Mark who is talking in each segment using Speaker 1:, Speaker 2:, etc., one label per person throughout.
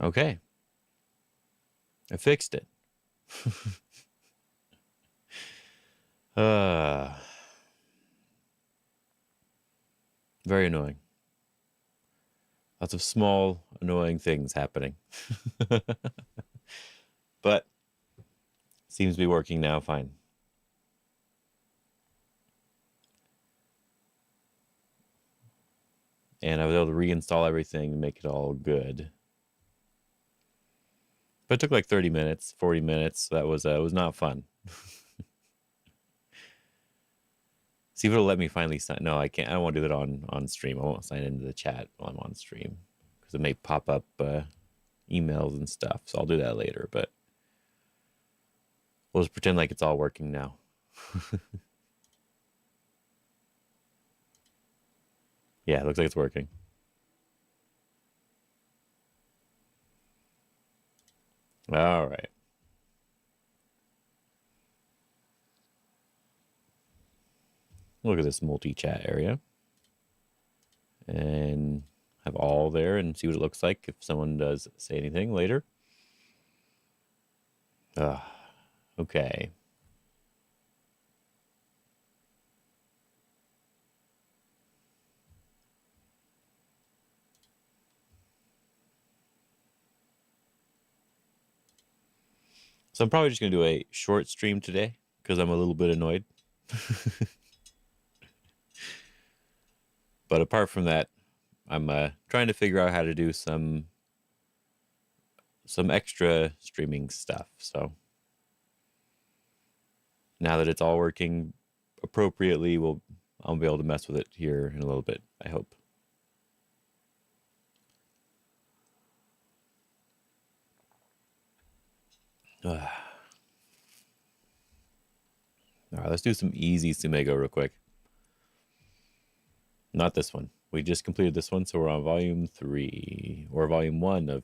Speaker 1: Okay. I fixed it. uh, very annoying. Lots of small, annoying things happening. But seems to be working now fine. And I was able to reinstall everything and make it all good. But it took like 30 minutes, 40 minutes. So that was not fun. See if it'll let me finally sign. No, I can't. I don't want to do that on stream. I won't sign into the chat while I'm on stream because it may pop up emails and stuff. So I'll do that later. But we'll just pretend like it's all working now. Yeah, it looks like it's working. All right. Look at this multi-chat area. And have all there and see what it looks like if someone does say anything later. Okay. So I'm probably just going to do a short stream today because I'm a little bit annoyed. But apart from that, I'm trying to figure out how to do some extra streaming stuff. So now that it's all working appropriately, I'll be able to mess with it here in a little bit, I hope. All right, let's do some easy Sumego real quick. Not this one. We just completed this one, so we're on volume 3 or volume 1 of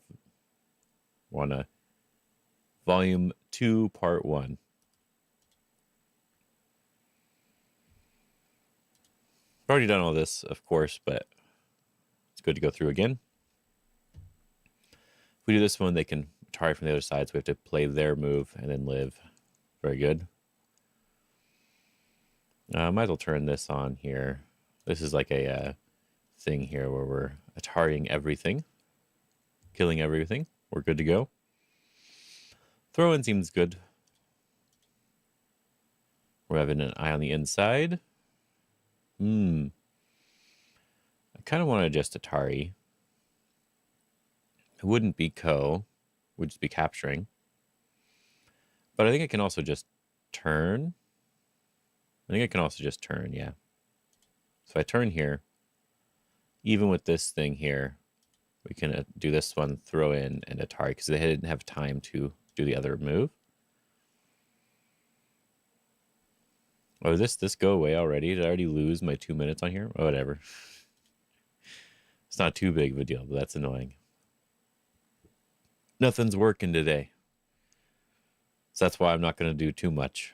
Speaker 1: volume 2 part 1. I've already done all this, of course, but it's good to go through again. If we do this one, they can target from the other side, so we have to play their move and then live. Very good. Might as well turn this on here. This is like a thing here where we're Atariing everything, killing everything. We're good to go. Throw-in seems good. We're having an eye on the inside. I kind of want to just Atari. It wouldn't be Ko. It would just be capturing. But I think it can also just turn. Yeah. So I turn here. Even with this thing here, we can do this one, throw in, and Atari, because they didn't have time to do the other move. Oh, this go away already? Did I already lose my 2 minutes on here? Oh, whatever. It's not too big of a deal, but that's annoying. Nothing's working today. So that's why I'm not going to do too much.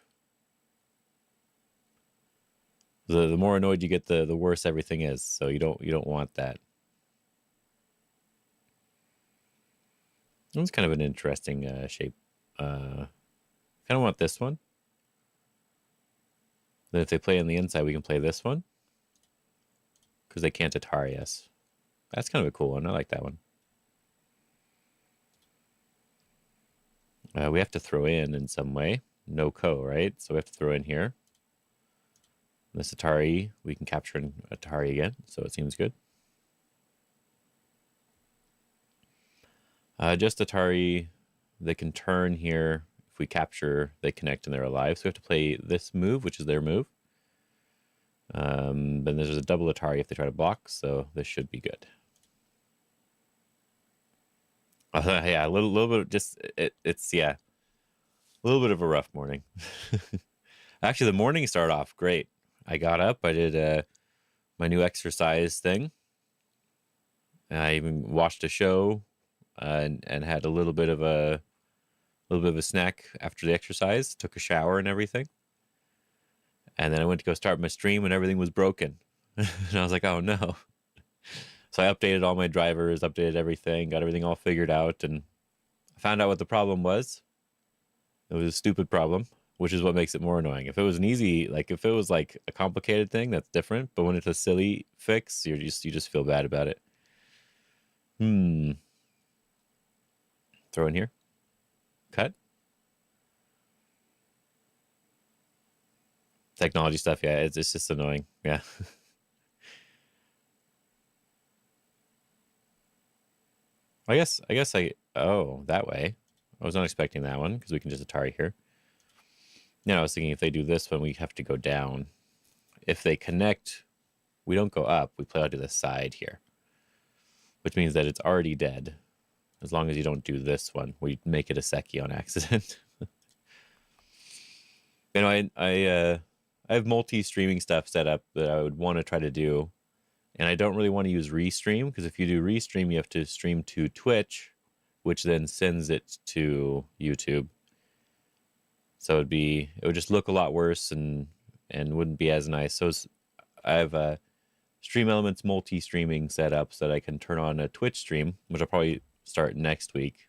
Speaker 1: The more annoyed you get, the worse everything is. So you don't want that. It's kind of an interesting shape. Kind of want this one. Then if they play on the inside, we can play this one. Because they can't Atari us. That's kind of a cool one. I like that one. We have to throw in some way. No Ko, right? So we have to throw in here. This Atari, we can capture an Atari again. So it seems good. Just Atari, they can turn here. If we capture, they connect and they're alive. So we have to play this move, which is their move. Then there's a double Atari if they try to block, so this should be good. Yeah, a little bit of just it's a little bit of a rough morning. Actually, the morning started off great. I got up, I did my new exercise thing. I even watched a show and had a little bit of a snack after the exercise. Took a shower and everything. And then I went to go start my stream and everything was broken. And I was like, oh no. So I updated all my drivers, updated everything, got everything all figured out, and I found out what the problem was. It was a stupid problem, which is what makes it more annoying. If it was an easy, like if it was like a complicated thing, that's different. But when it's a silly fix, you just feel bad about it. Throw in here. Cut. Technology stuff, yeah, it's just annoying. Yeah. Oh, that way. I was not expecting that one because we can just Atari here. Now I was thinking if they do this one, we have to go down. If they connect, we don't go up. We play out to the side here, which means that it's already dead. As long as you don't do this one, we make it a Seki on accident. You know, I have multi-streaming stuff set up that I would want to try to do, and I don't really want to use Restream because if you do Restream, you have to stream to Twitch, which then sends it to YouTube. So it would just look a lot worse and wouldn't be as nice. So I have Stream Elements multi-streaming set up so that I can turn on a Twitch stream, which I'll probably start next week.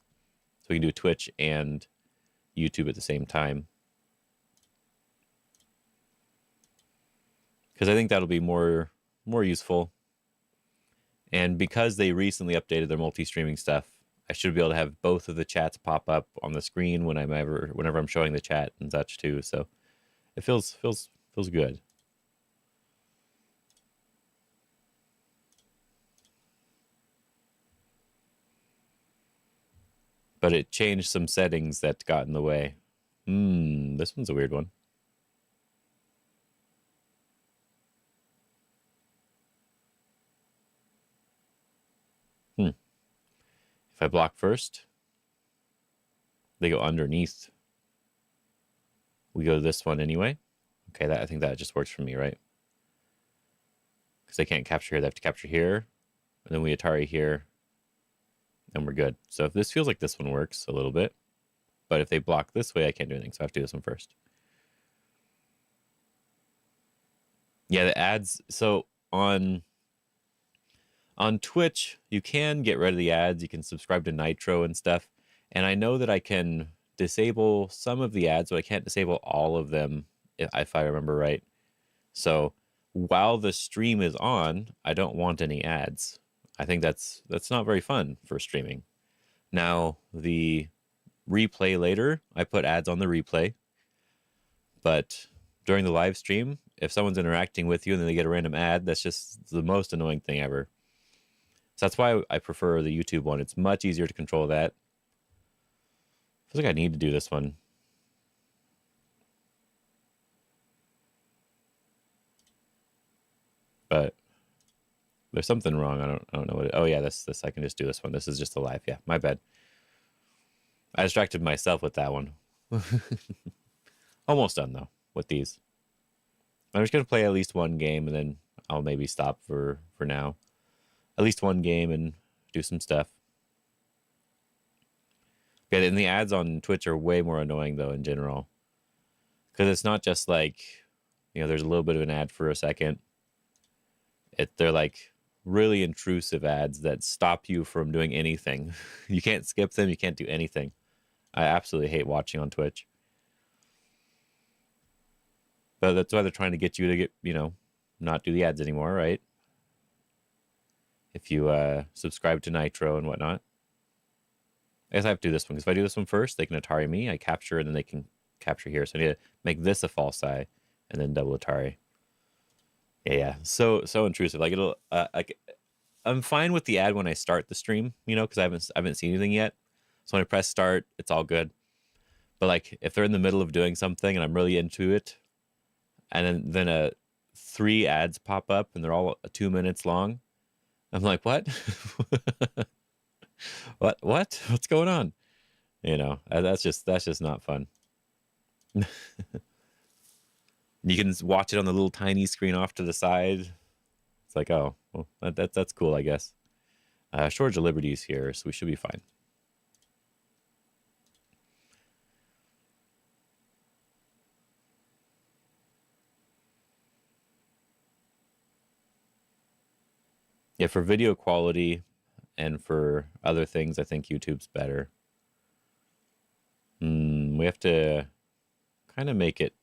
Speaker 1: So we can do Twitch and YouTube at the same time. Because I think that'll be more useful. And because they recently updated their multi-streaming stuff, I should be able to have both of the chats pop up on the screen whenever I'm showing the chat and such too. So it feels good. But it changed some settings that got in the way. This one's a weird one. If I block first, they go underneath. We go to this one anyway. Okay, I think that just works for me, right? Because they can't capture here, they have to capture here. And then we Atari here. And we're good. So if this feels like this one works a little bit. But if they block this way, I can't do anything. So I have to do this one first. Yeah, the ads. So on Twitch, you can get rid of the ads. You can subscribe to Nitro and stuff. And I know that I can disable some of the ads, but I can't disable all of them if I remember right. So while the stream is on, I don't want any ads. I think that's not very fun for streaming. Now, the replay later, I put ads on the replay. But during the live stream, if someone's interacting with you and then they get a random ad, that's just the most annoying thing ever. So that's why I prefer the YouTube one. It's much easier to control that. Feels like I need to do this one. But there's something wrong. I don't know what oh yeah, this I can just do this one. This is just a live. Yeah, my bad. I distracted myself with that one. Almost done though with these. I'm just gonna play at least one game and then I'll maybe stop for now. At least one game and do some stuff. Yeah, and the ads on Twitch are way more annoying though in general. Because it's not just like, there's a little bit of an ad for a second. They're like really intrusive ads that stop you from doing anything. You can't skip them, you can't do anything. I absolutely hate watching on Twitch. But that's why they're trying to get you to get, not do the ads anymore, right? If you subscribe to Nitro and whatnot. I guess I have to do this one, because if I do this one first, they can Atari me, I capture, and then they can capture here. So I need to make this a false eye, and then double Atari. Yeah. So intrusive. Like I'm fine with the ad when I start the stream, because I haven't seen anything yet. So when I press start, it's all good. But like if they're in the middle of doing something and I'm really into it, and then 3 ads pop up and they're all 2 minutes long, I'm like, what? What's going on? That's just not fun. You can watch it on the little tiny screen off to the side. It's like, oh, well, that's cool, I guess. Shortage of Liberty's here, so we should be fine. Yeah, for video quality and for other things, I think YouTube's better. We have to kind of make it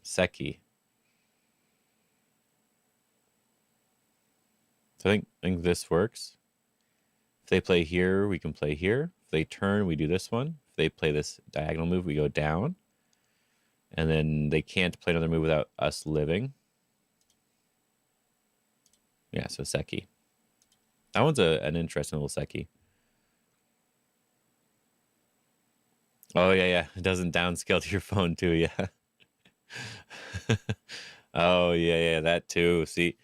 Speaker 1: Seki. So I think this works. If they play here, we can play here. If they turn, we do this one. If they play this diagonal move, we go down. And then they can't play another move without us living. Yeah, so Seki. That one's an interesting little Seki. Oh, yeah. It doesn't downscale to your phone, too, yeah. Oh, yeah, that too. See,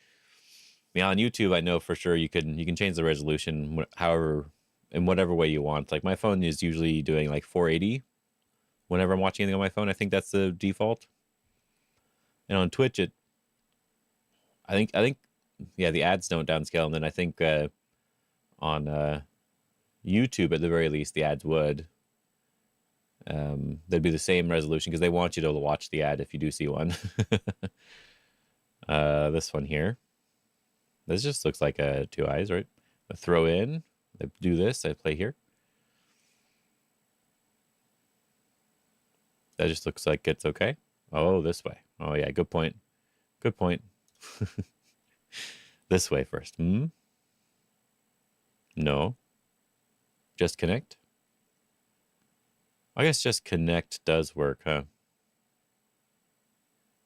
Speaker 1: on YouTube, I know for sure you can change the resolution however, in whatever way you want. Like my phone is usually doing like 480 whenever I'm watching anything on my phone. I think that's the default. And on Twitch, I think, yeah, the ads don't downscale. And then I think on YouTube, at the very least, the ads would. They'd be the same resolution because they want you to watch the ad if you do see one. This one here. This just looks like a 2 eyes, right? I throw in, I do this, I play here. That just looks like it's okay. Oh, this way. Oh, yeah, good point. Good point. This way first. No. Just connect. I guess just connect does work, huh?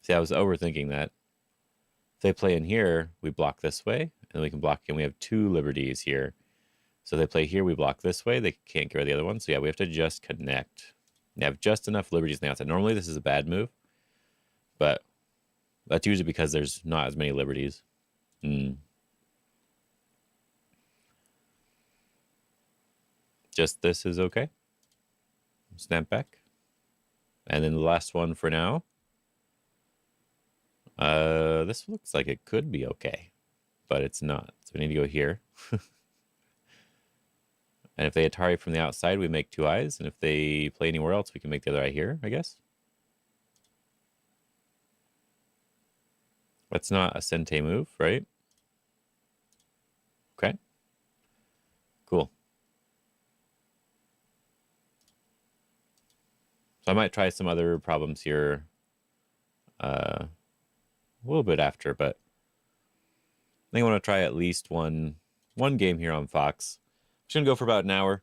Speaker 1: See, I was overthinking that. If they play in here, we block this way, and then we can block, and we have 2 liberties here. So they play here, we block this way. They can't get rid of the other one. So yeah, we have to just connect. You have just enough liberties on the outside. Normally this is a bad move, but that's usually because there's not as many liberties. Just this is okay. Snap back. And then the last one for now. This looks like it could be okay, but it's not. So we need to go here. And if they Atari from the outside, we make 2 eyes. And if they play anywhere else, we can make the other eye here, I guess. That's not a Sente move, right? Okay. Cool. So I might try some other problems here a little bit after, but I think I want to try at least one game here on Fox. I'm just going to go for about an hour.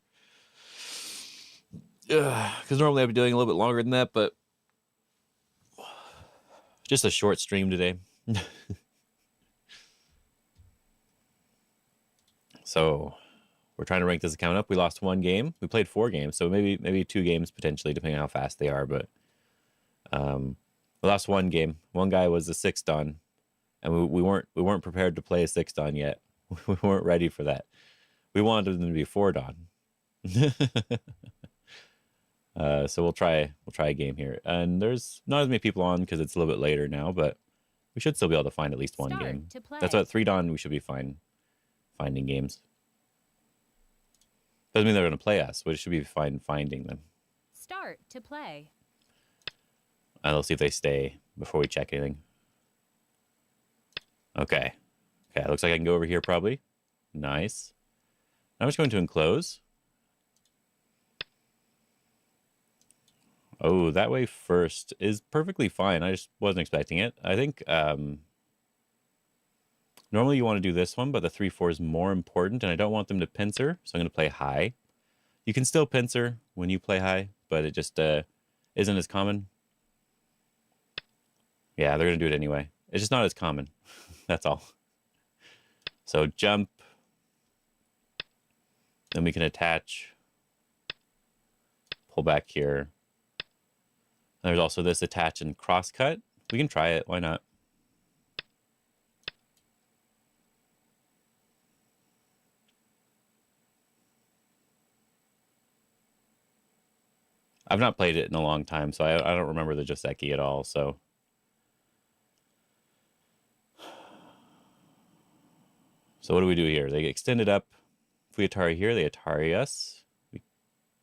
Speaker 1: Because normally I'd be doing a little bit longer than that, but just a short stream today. So we're trying to rank this account up. We lost 1 game. We played 4 games, so maybe 2 games potentially, depending on how fast they are. But we lost 1 game. One guy was a 6 Dan, and we weren't prepared to play a 6 Dan yet. We weren't ready for that. We wanted them to be 4 Dan. So we'll try a game here, and there's not as many people on because it's a little bit later now, but we should still be able to find at least 1 game. That's what 3 Dan we should be fine finding games. Doesn't mean they're going to play us, but it should be fine finding them.
Speaker 2: Start to play.
Speaker 1: And let's see if they stay before we check anything. Okay. Okay, looks like I can go over here probably. Nice. I'm just going to enclose. Oh, that way first is perfectly fine. I just wasn't expecting it. I think normally you want to do this one, but the 3-4 is more important, and I don't want them to pincer, so I'm going to play high. You can still pincer when you play high, but it just isn't as common. Yeah, they're going to do it anyway. It's just not as common. That's all. So jump. Then we can attach. Pull back here. There's also this attach and cross cut. We can try it. Why not? I've not played it in a long time, so I don't remember the Joseki at all. So what do we do here? They extend it up. If we Atari here, they Atari us. We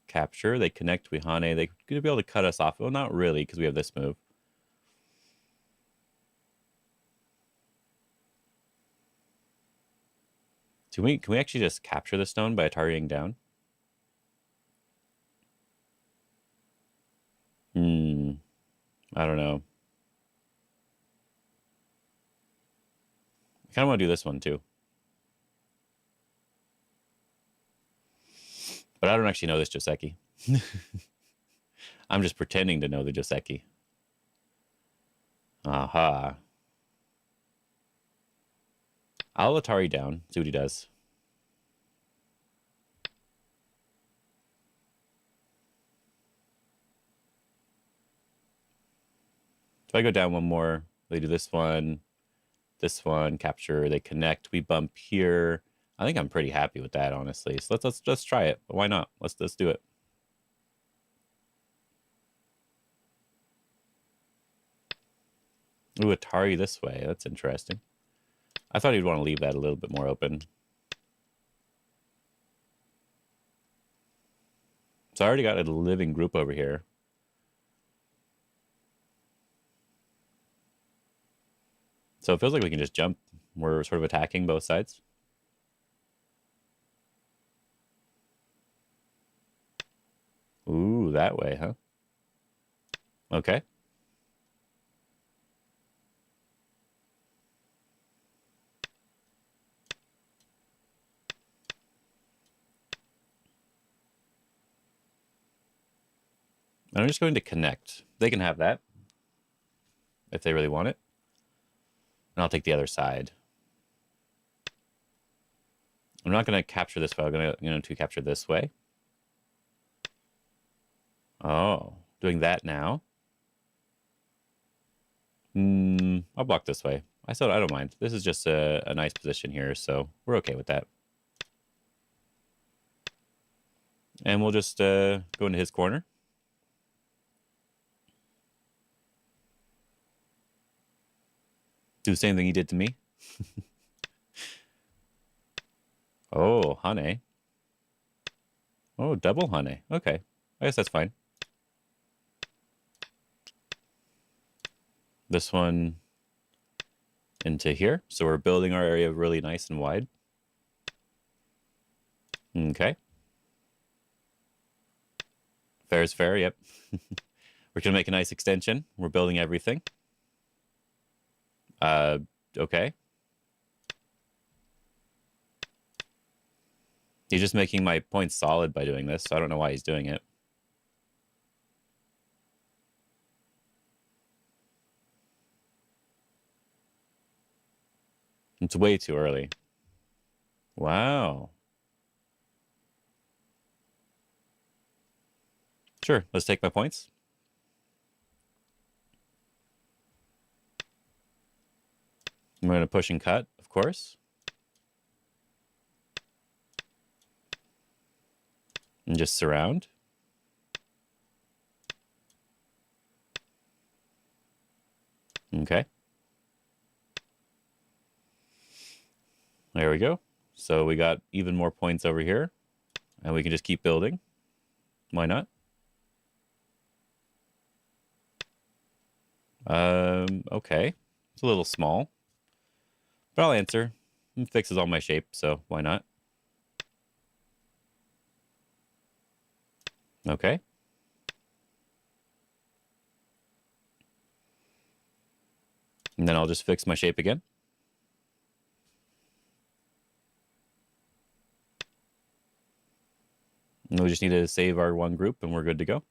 Speaker 1: capture. They connect. We Hane. They could be able to cut us off. Well, not really, because we have this move. Can we actually just capture the stone by targeting down? I don't know. I kind of want to do this one too. But I don't actually know this Joseki. I'm just pretending to know the Joseki. Aha. I'll Atari down, see what he does. If I go down one more, they do this one, capture, they connect, we bump here. I think I'm pretty happy with that, honestly. So let's try it. But why not? Let's do it. Ooh, Atari this way. That's interesting. I thought he'd want to leave that a little bit more open. So I already got a living group over here. So it feels like we can just jump. We're sort of attacking both sides. Ooh, that way, huh? Okay. And I'm just going to connect. They can have that if they really want it. And I'll take the other side. I'm not going to capture this way. I'm going to capture this way. Oh, doing that now. I'll block this way. I don't mind. This is just a nice position here, so we're okay with that. And we'll just go into his corner. Do the same thing he did to me. Oh, Hane. Oh, double Hane. Okay. I guess that's fine. This one into here. So we're building our area really nice and wide. Okay. Fair is fair, yep. We're going to make a nice extension. We're building everything. Okay. He's just making my points solid by doing this, so I don't know why he's doing it. It's way too early. Wow. Sure, let's take my points. I'm going to push and cut, of course. And just surround. Okay. There we go. So we got even more points over here. And we can just keep building. Why not? Okay. It's a little small. But I'll answer. It fixes all my shape, so why not? Okay. And then I'll just fix my shape again. And we just need to save our one group and we're good to go.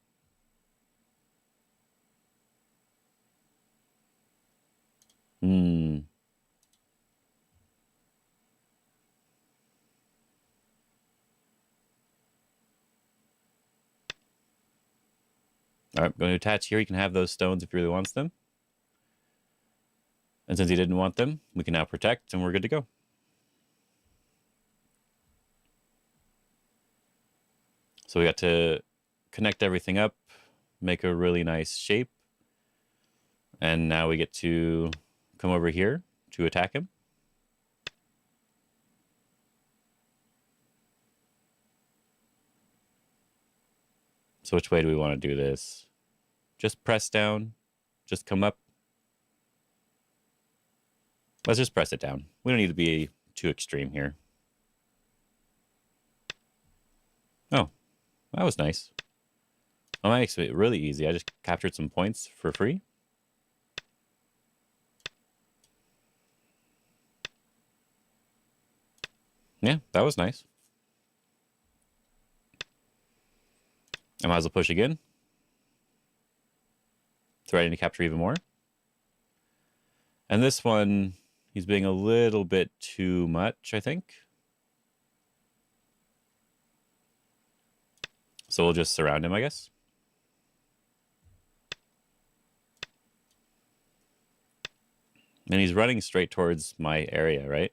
Speaker 1: All right, going to attach here. You can have those stones if he really wants them. And since he didn't want them, we can now protect and we're good to go. So we got to connect everything up, make a really nice shape. And now we get to come over here to attack him. So which way do we want to do this? Just press down, just come up. Let's just press it down. We don't need to be too extreme here. Oh, that was nice. That makes it really easy. I just captured some points for free. Yeah, that was nice. I might as well push again. Threatening to capture even more. And this one, he's being a little bit too much, I think. So we'll just surround him, I guess. And he's running straight towards my area, right?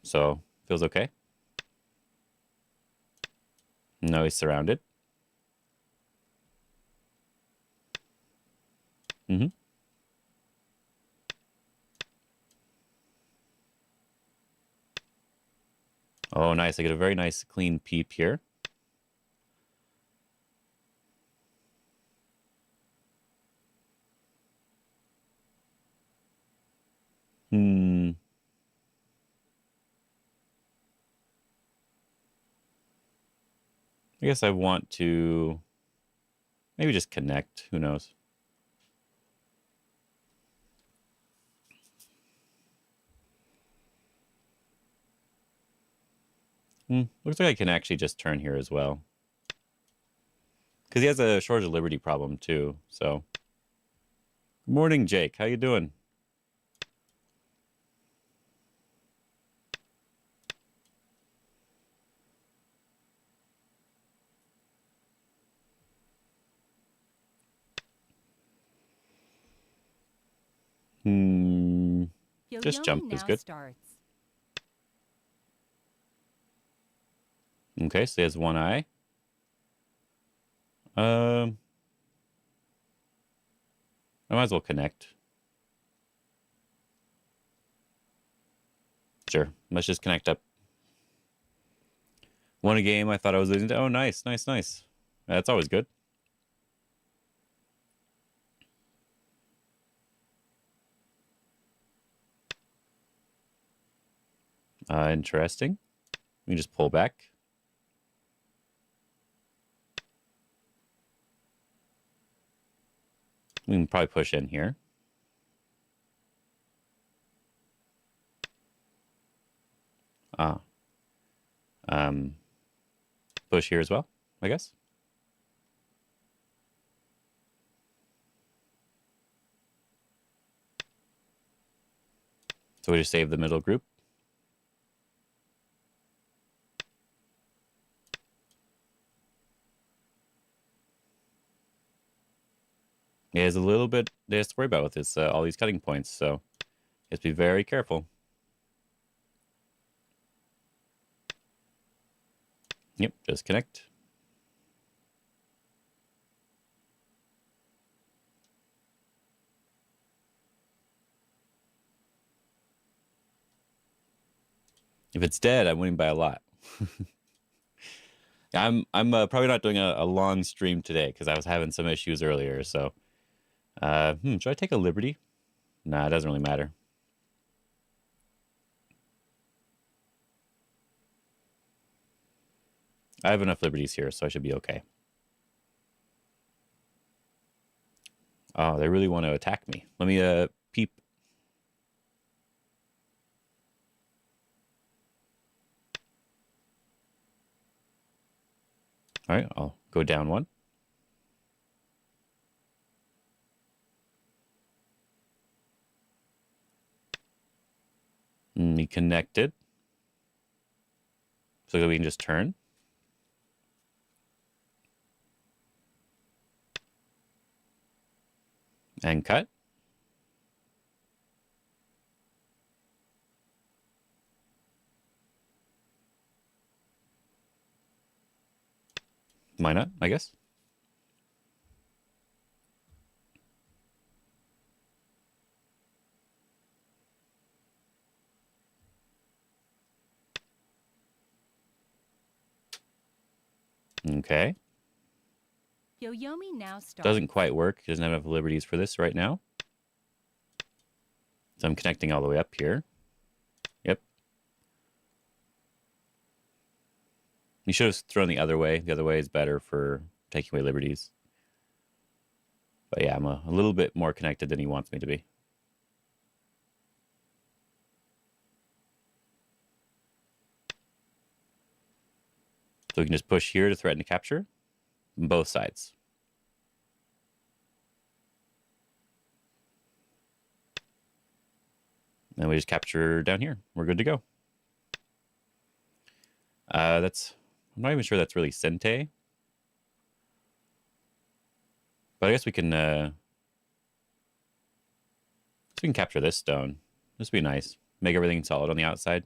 Speaker 1: So, feels okay. No, he's surrounded. Mm-hmm. Oh, nice. I get a very nice clean peep here. Hmm. I guess I want to maybe just connect. Who knows? Looks like I can actually just turn here as well. Because he has a shortage of liberty problem too. So, good morning, Jake. How you doing? Just jump is good.
Speaker 2: Starts.
Speaker 1: Okay, so he has one eye. I might as well connect. Sure, let's just connect up. Won a game I thought I was losing to. Oh, nice, nice, nice. That's always good. Interesting. We can just pull back. We can probably push in here. Push here as well, I guess. So we just save the middle group. He has a little bit he has to worry about with this, all these cutting points, so he has to be very careful. Yep, just connect. If it's dead, I'm winning by a lot. I'm probably not doing a long stream today because I was having some issues earlier. So, should I take a liberty? Nah, it doesn't really matter. I have enough liberties here, so I should be okay. Oh, they really want to attack me. Let me peep. All right, I'll go down one. Me connected. So that we can just turn. And cut. Why not, I guess. Okay.
Speaker 2: Yoyomi now starts.
Speaker 1: Doesn't quite work. He doesn't have enough liberties for this right now. So I'm connecting all the way up here. Yep. He should have thrown the other way. The other way is better for taking away liberties. But yeah, I'm a little bit more connected than he wants me to be. So we can just push here to threaten to capture on both sides. And we just capture down here. We're good to go. I'm not even sure that's really Sente. But I guess we can capture this stone. This would be nice. Make everything solid on the outside.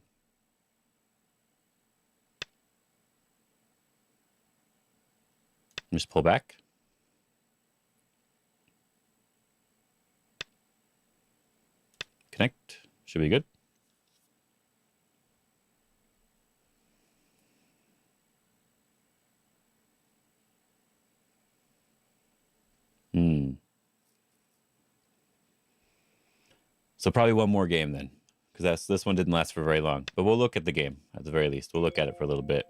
Speaker 1: And just pull back. Connect. Should be good. So probably one more game then, because this one didn't last for very long. But we'll look at the game at the very least. We'll look at it for a little bit.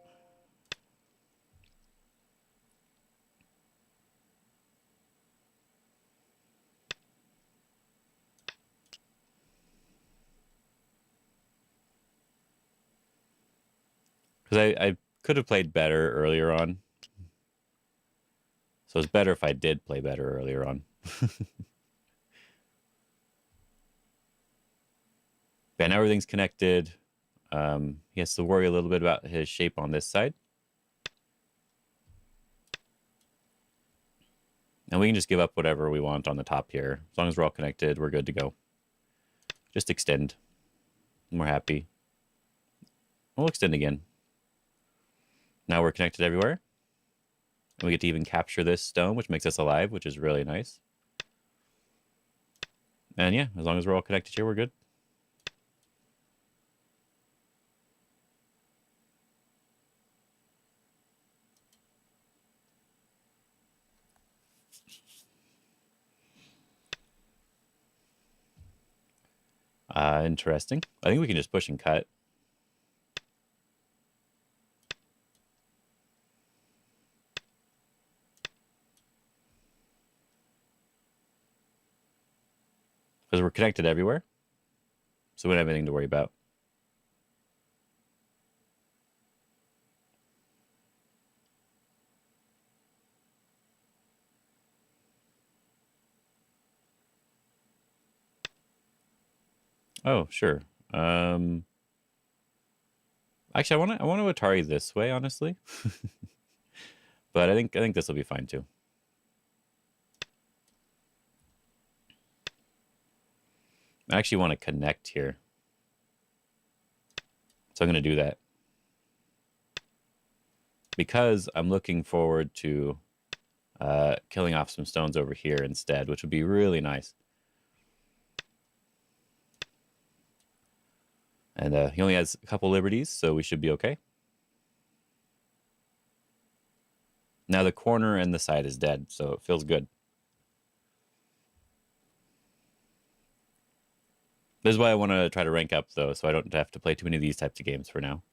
Speaker 1: Because I could have played better earlier on. So it's better if I did play better earlier on. But now everything's connected. He has to worry a little bit about his shape on this side. And we can just give up whatever we want on the top here. As long as we're all connected, we're good to go. Just extend. And we're happy. We'll extend again. Now we're connected everywhere. And we get to even capture this stone, which makes us alive, which is really nice. And yeah, as long as we're all connected here, we're good. Interesting. I think we can just push and cut. Because we're connected everywhere. So we don't have anything to worry about. Oh, sure. Actually, I want to Atari this way, honestly. But I think this will be fine too. I actually want to connect here. So I'm going to do that. Because I'm looking forward to killing off some stones over here instead, which would be really nice. And he only has a couple liberties, so we should be okay. Now the corner and the side is dead, so it feels good. This is why I want to try to rank up, though, so I don't have to play too many of these types of games for now.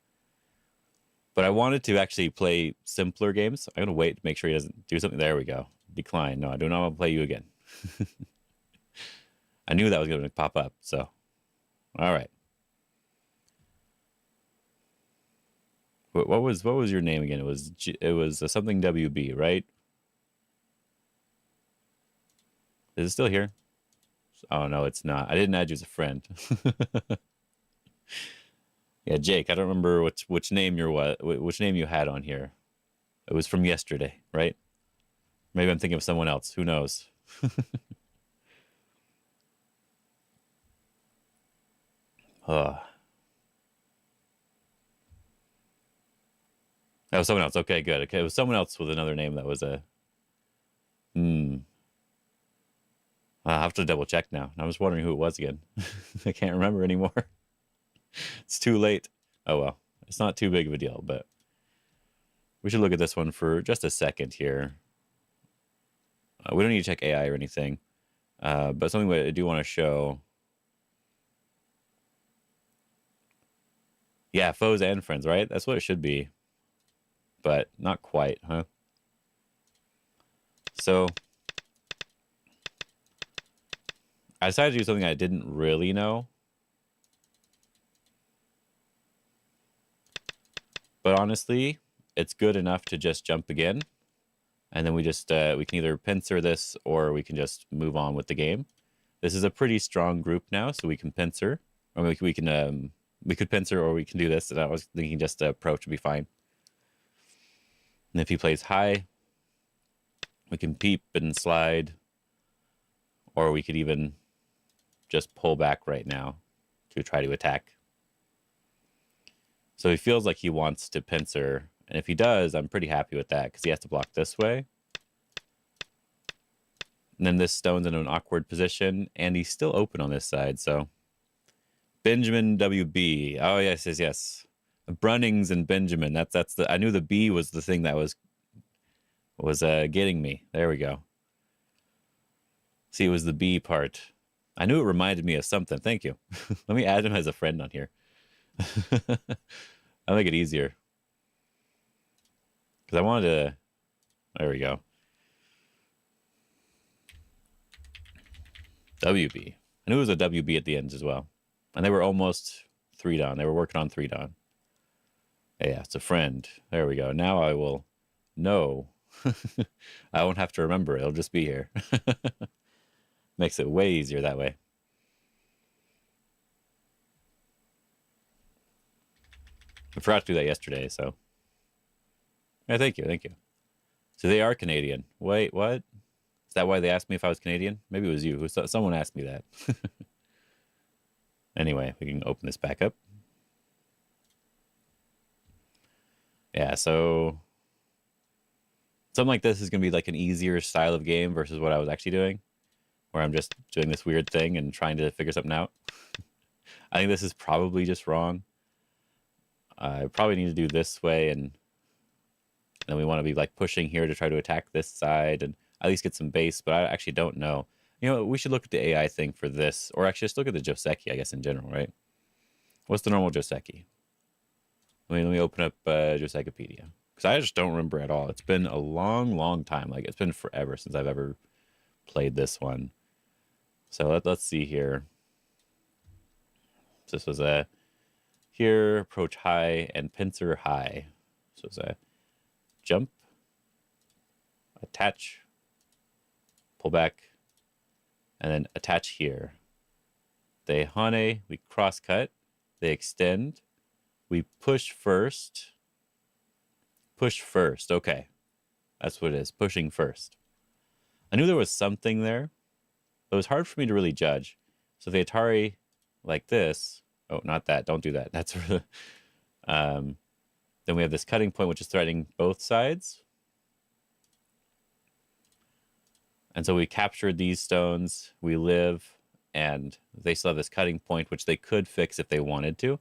Speaker 1: But I wanted to actually play simpler games. I'm going to wait to make sure he doesn't do something. There we go. Decline. No, I do not want to play you again. I knew that was going to pop up, so. All right. What was your name again? It was something WB, right? Is it still here? Oh no, it's not. I didn't add you as a friend. Yeah, Jake. I don't remember which name which name you had on here. It was from yesterday, right? Maybe I'm thinking of someone else. Who knows? That was someone else. Okay, good. Okay, it was someone else with another name that was a. I'll have to double check now. I was wondering who it was again. I can't remember anymore. It's too late. Oh well, it's not too big of a deal, but we should look at this one for just a second here. We don't need to check AI or anything, but something I do want to show. Yeah, foes and friends, right? That's what it should be. but not quite, huh? So I decided to do something I didn't really know. But honestly, it's good enough to just jump again. And then we just, we can either pincer this or we can just move on with the game. This is a pretty strong group now, so we can pincer. Or we could pincer or we can do this. And I was thinking just approach would be fine. And if he plays high, we can peep and slide. Or we could even just pull back right now to try to attack. So he feels like he wants to pincer. And if he does, I'm pretty happy with that because he has to block this way. And then this stone's in an awkward position, and he's still open on this side, so... Benjamin WB. Oh, yes. Brunnings and Benjamin. That's the... I knew the B was the thing that was getting me. There we go. See, it was the B part. I knew it reminded me of something. Thank you. Let me add him as a friend on here. I'll make it easier. Because I wanted to... There we go. WB. I knew it was a WB at the end as well. And they were almost 3 down. They were working on 3 down. Yeah, it's a friend. There we go. Now I will know. I won't have to remember it. It'll just be here. Makes it way easier that way. I forgot to do that yesterday, so... Yeah, thank you. So they are Canadian. Wait, what? Is that why they asked me if I was Canadian? Maybe it was you. Someone asked me that. Anyway, we can open this back up. Yeah, so... Something like this is going to be like an easier style of game versus what I was actually doing. Where I'm just doing this weird thing and trying to figure something out. I think this is probably just wrong. I probably need to do this way, and then we want to be like pushing here to try to attack this side and at least get some base, but I actually don't know. You know, we should look at the AI thing for this, or actually just look at the Joseki, I guess, in general, right? What's the normal Joseki? Let me open up Josekipedia, because I just don't remember at all. It's been a long time. Like, it's been forever since I've ever played this one. So let's see here. So this was a here, approach high, and pincer high. So it's a jump, attach, pull back, and then attach here. They hane, we cross cut, they extend, we push first. Push first, okay. That's what it is, pushing first. I knew there was something there, but it was hard for me to really judge. So the Atari like this, oh, not that, don't do that. That's then we have this cutting point, which is threading both sides. And so we captured these stones, we live, and they still have this cutting point, which they could fix if they wanted to.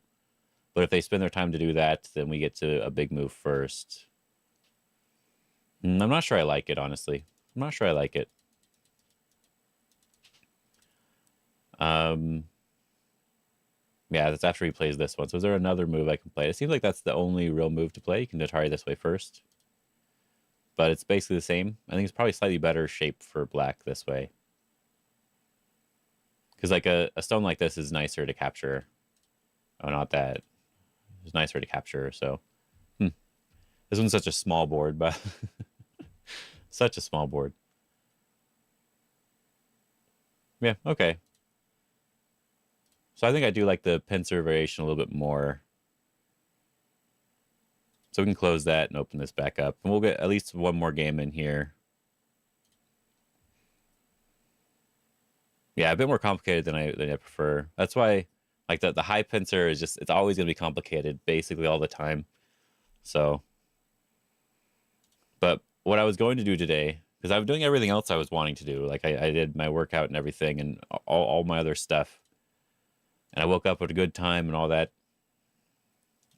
Speaker 1: But if they spend their time to do that, then we get to a big move first. I'm not sure I like it, honestly. I'm not sure I like it. Yeah, that's after he plays this one. So is there another move I can play? It seems like that's the only real move to play. You can Atari this way first. But it's basically the same. I think it's probably slightly better shape for black this way. Because like a stone like this is nicer to capture. Oh, not that. It's nicer to capture, so... This one's such a small board, but... such a small board. Yeah, okay. So I think I do like the pincer variation a little bit more. So we can close that and open this back up. And we'll get at least one more game in here. Yeah, a bit more complicated than I prefer. That's why, like, the high pincer is just, it's always going to be complicated, basically all the time. So, but what I was going to do today, because I was doing everything else I was wanting to do. Like, I did my workout and everything and all my other stuff. And I woke up at a good time and all that.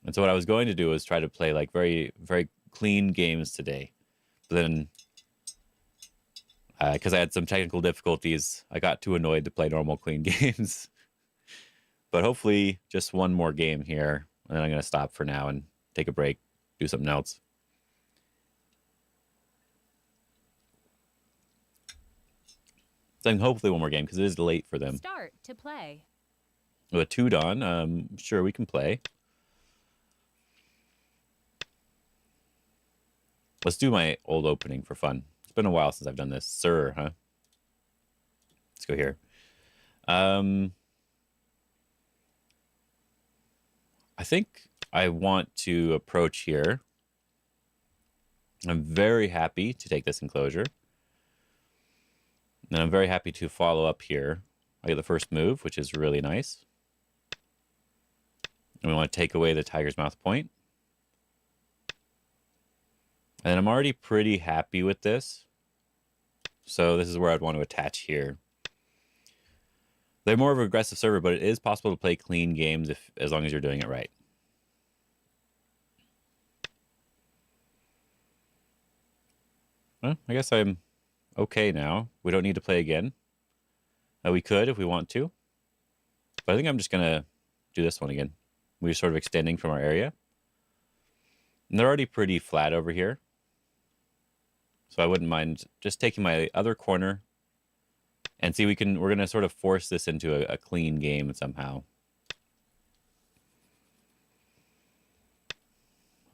Speaker 1: And so what I was going to do was try to play like very, very clean games today. But then, because I had some technical difficulties, I got too annoyed to play normal clean games. But hopefully just one more game here. And then I'm going to stop for now and take a break, do something else. So hopefully one more game because it is late for them.
Speaker 2: Start to play.
Speaker 1: With 2 Dawn, sure, we can play. Let's do my old opening for fun. It's been a while since I've done this. Sir, huh? Let's go here. I think I want to approach here. I'm very happy to take this enclosure. And I'm very happy to follow up here. I get the first move, which is really nice. And we want to take away the Tiger's Mouth point. And I'm already pretty happy with this. So this is where I'd want to attach here. They're more of an aggressive server, but it is possible to play clean games as long as you're doing it right. Well, I guess I'm okay now. We don't need to play again. We could if we want to. But I think I'm just going to do this one again. We're sort of extending from our area. And they're already pretty flat over here. So I wouldn't mind just taking my other corner and see we're going to sort of force this into a clean game somehow.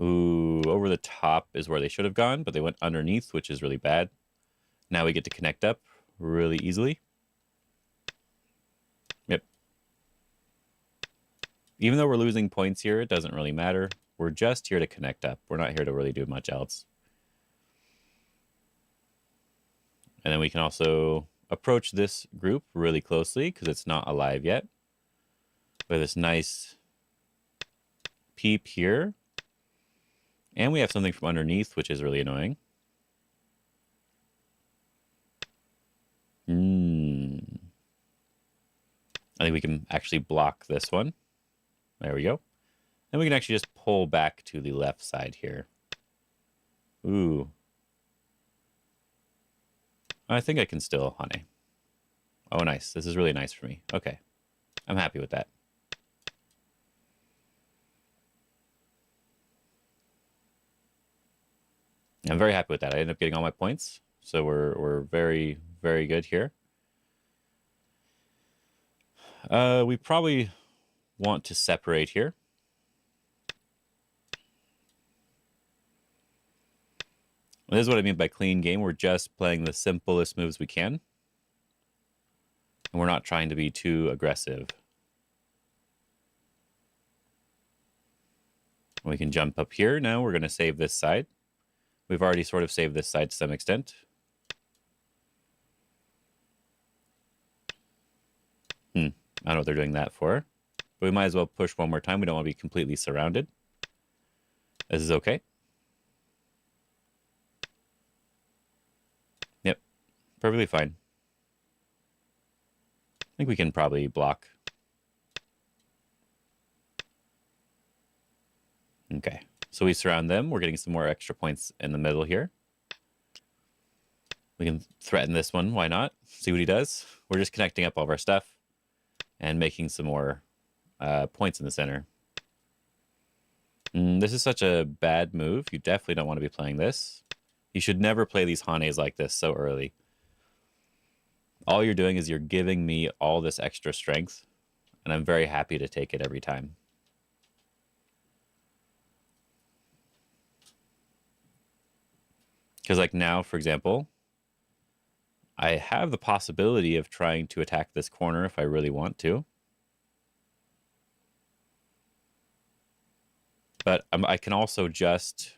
Speaker 1: Ooh, over the top is where they should have gone, but they went underneath, which is really bad. Now we get to connect up really easily. Yep. Even though we're losing points here, it doesn't really matter. We're just here to connect up. We're not here to really do much else. And then we can also approach this group really closely because it's not alive yet. With this nice peep here. And we have something from underneath, which is really annoying. I think we can actually block this one. There we go. And we can actually just pull back to the left side here. Ooh. I think I can still honey. Oh, nice. This is really nice for me. Okay. I'm happy with that. I'm very happy with that. I ended up getting all my points. So we're very, very good here. We probably want to separate here. This is what I mean by clean game. We're just playing the simplest moves we can. And we're not trying to be too aggressive. We can jump up here. Now we're going to save this side. We've already sort of saved this side to some extent. I don't know what they're doing that for. But we might as well push one more time. We don't want to be completely surrounded. This is okay. Yep. Perfectly fine. I think we can probably block. Okay. So we surround them. We're getting some more extra points in the middle here. We can threaten this one. Why not? See what he does. We're just connecting up all of our stuff and making some more points in the center. This is such a bad move. You definitely don't want to be playing this. You should never play these Hanes like this so early. All you're doing is you're giving me all this extra strength, and I'm very happy to take it every time. Because like now, for example, I have the possibility of trying to attack this corner if I really want to. But I can also just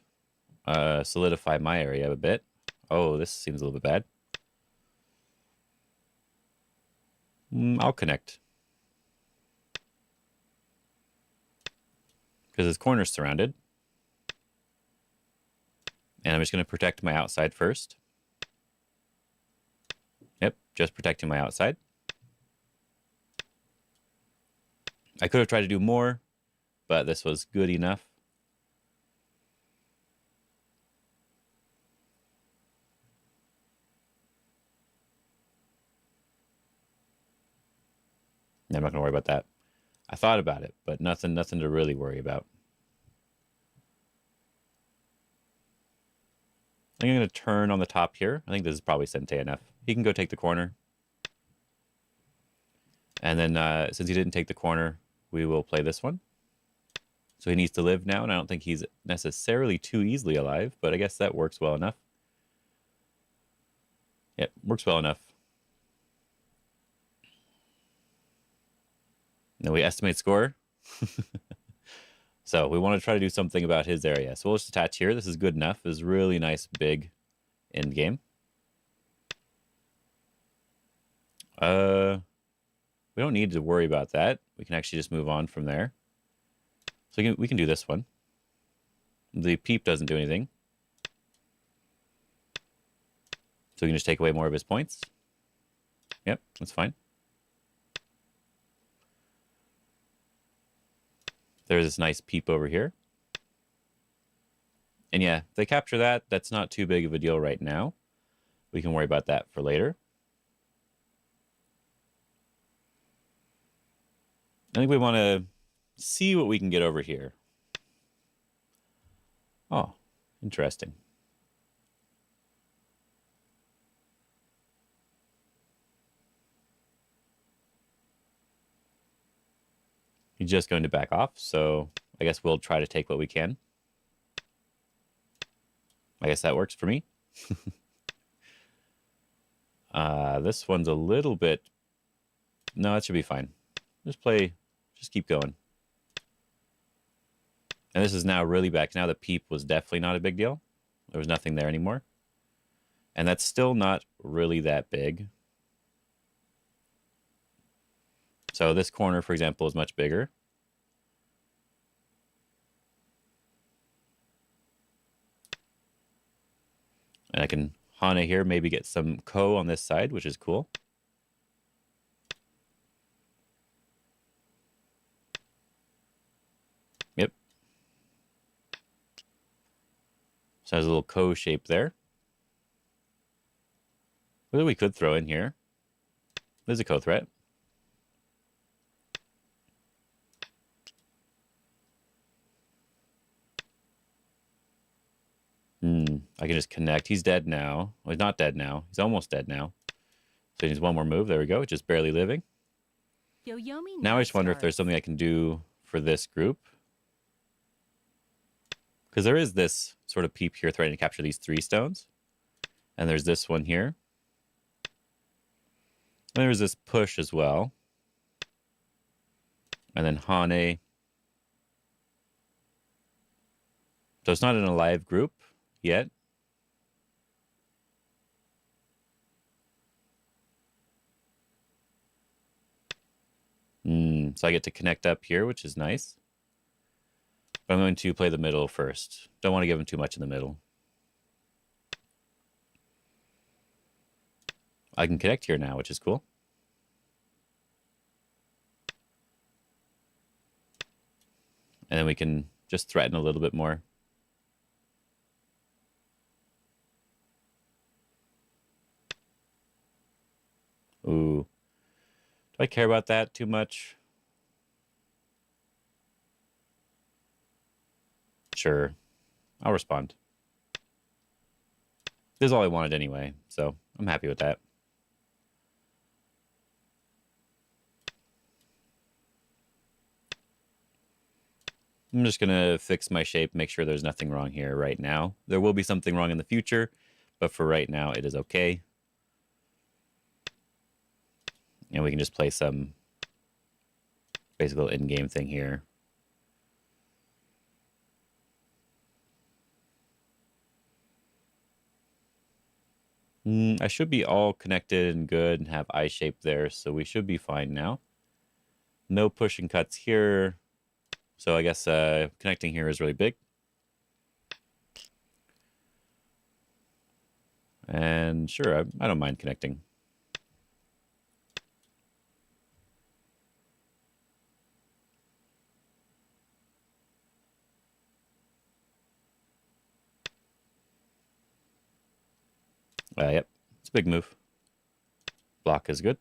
Speaker 1: solidify my area a bit. Oh, this seems a little bit bad. I'll connect. Because this corner's surrounded. And I'm just going to protect my outside first. Yep, just protecting my outside. I could have tried to do more, but this was good enough. I'm not going to worry about that. I thought about it, but nothing to really worry about. I'm going to turn on the top here. I think this is probably Sente enough. He can go take the corner. And then since he didn't take the corner, we will play this one. So he needs to live now, and I don't think he's necessarily too easily alive, but I guess that works well enough. Yep, works well enough. Now we estimate score. So we want to try to do something about his area. So we'll just attach here. This is good enough. This is really nice, big end game. We don't need to worry about that. We can actually just move on from there. So we can do this one. The peep doesn't do anything. So we can just take away more of his points. Yep, that's fine. There's this nice peep over here. And yeah, if they capture that, that's not too big of a deal right now. We can worry about that for later. I think we want to see what we can get over here. Oh, interesting. He's just going to back off, so I guess we'll try to take what we can. I guess that works for me. This one's a little bit... No, that should be fine. Just keep going. And this is now really back. Now the peep was definitely not a big deal. There was nothing there anymore. And that's still not really that big. So this corner, for example, is much bigger. And I can Hana here, maybe get some Ko on this side, which is cool. Yep. So there's a little Ko shape there. What we could throw in here? There's a Ko threat. I can just connect. He's dead now. Well, he's not dead now. He's almost dead now. So he needs one more move. There we go. Just barely living. Now I just wonder if there's something I can do for this group. Because there is this sort of peep here threatening to capture these 3 stones. And there's this one here. And there's this push as well. And then Hane. So it's not an alive group yet. So I get to connect up here, which is nice. But I'm going to play the middle first. Don't want to give him too much in the middle. I can connect here now, which is cool. And then we can just threaten a little bit more. Ooh. Do I care about that too much? Sure. I'll respond. This is all I wanted anyway, so I'm happy with that. I'm just going to fix my shape, make sure there's nothing wrong here right now. There will be something wrong in the future, but for right now, it is okay. And we can just play some basically in-game thing here. I should be all connected and good and have eye shape there, so we should be fine now. No push and cuts here. So I guess connecting here is really big. And sure, I don't mind connecting. Yep, it's a big move. Block is good.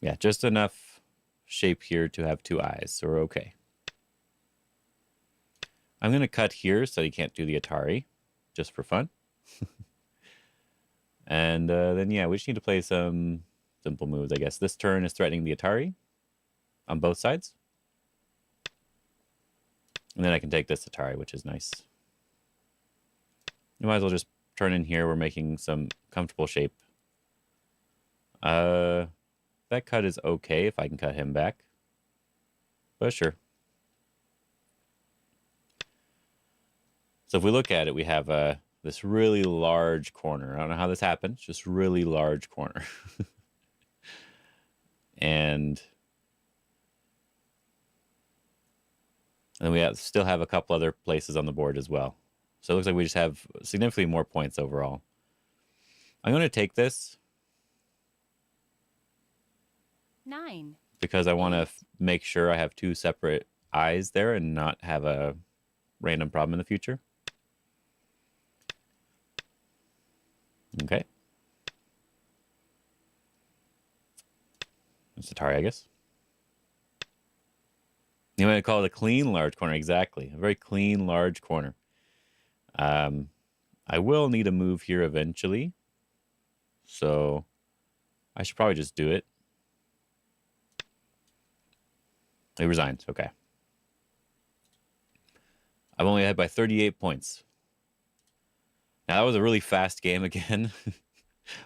Speaker 1: Yeah, just enough shape here to have 2 eyes, so we're okay. I'm going to cut here so he can't do the Atari, just for fun. And then, yeah, we just need to play some simple moves, I guess. This turn is threatening the Atari on both sides. And then I can take this Atari, which is nice. You might as well just turn in here. We're making some comfortable shape. That cut is okay if I can cut him back. But sure. So if we look at it, we have this really large corner. I don't know how this happened. It's just really large corner. And then we still have a couple other places on the board as well. So it looks like we just have significantly more points overall. I'm going to take this.
Speaker 2: 9.
Speaker 1: Because I want to make sure I have 2 separate eyes there and not have a random problem in the future. Okay. It's Atari, I guess. You might call it a clean large corner. Exactly. A very clean large corner. I will need a move here eventually. So I should probably just do it. He resigns. Okay. I'm only ahead by 38 points. Now, that was a really fast game again.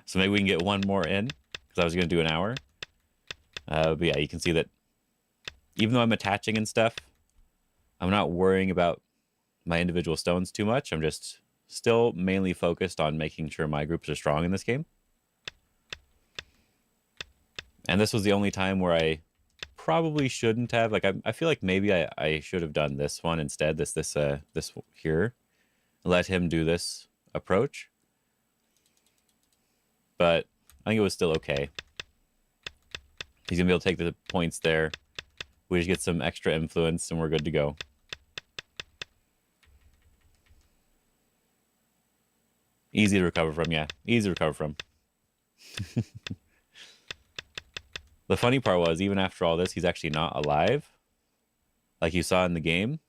Speaker 1: So maybe we can get one more in, because I was going to do an hour. But yeah, you can see that even though I'm attaching and stuff, I'm not worrying about my individual stones too much. I'm just still mainly focused on making sure my groups are strong in this game. And this was the only time where I probably shouldn't have. Like, I feel like maybe I should have done this one instead. This here. Let him do this approach. But I think it was still okay. He's going to be able to take the points there. We just get some extra influence and we're good to go. Easy to recover from, yeah. Easy to recover from. The funny part was, even after all this, he's actually not alive. Like you saw in the game.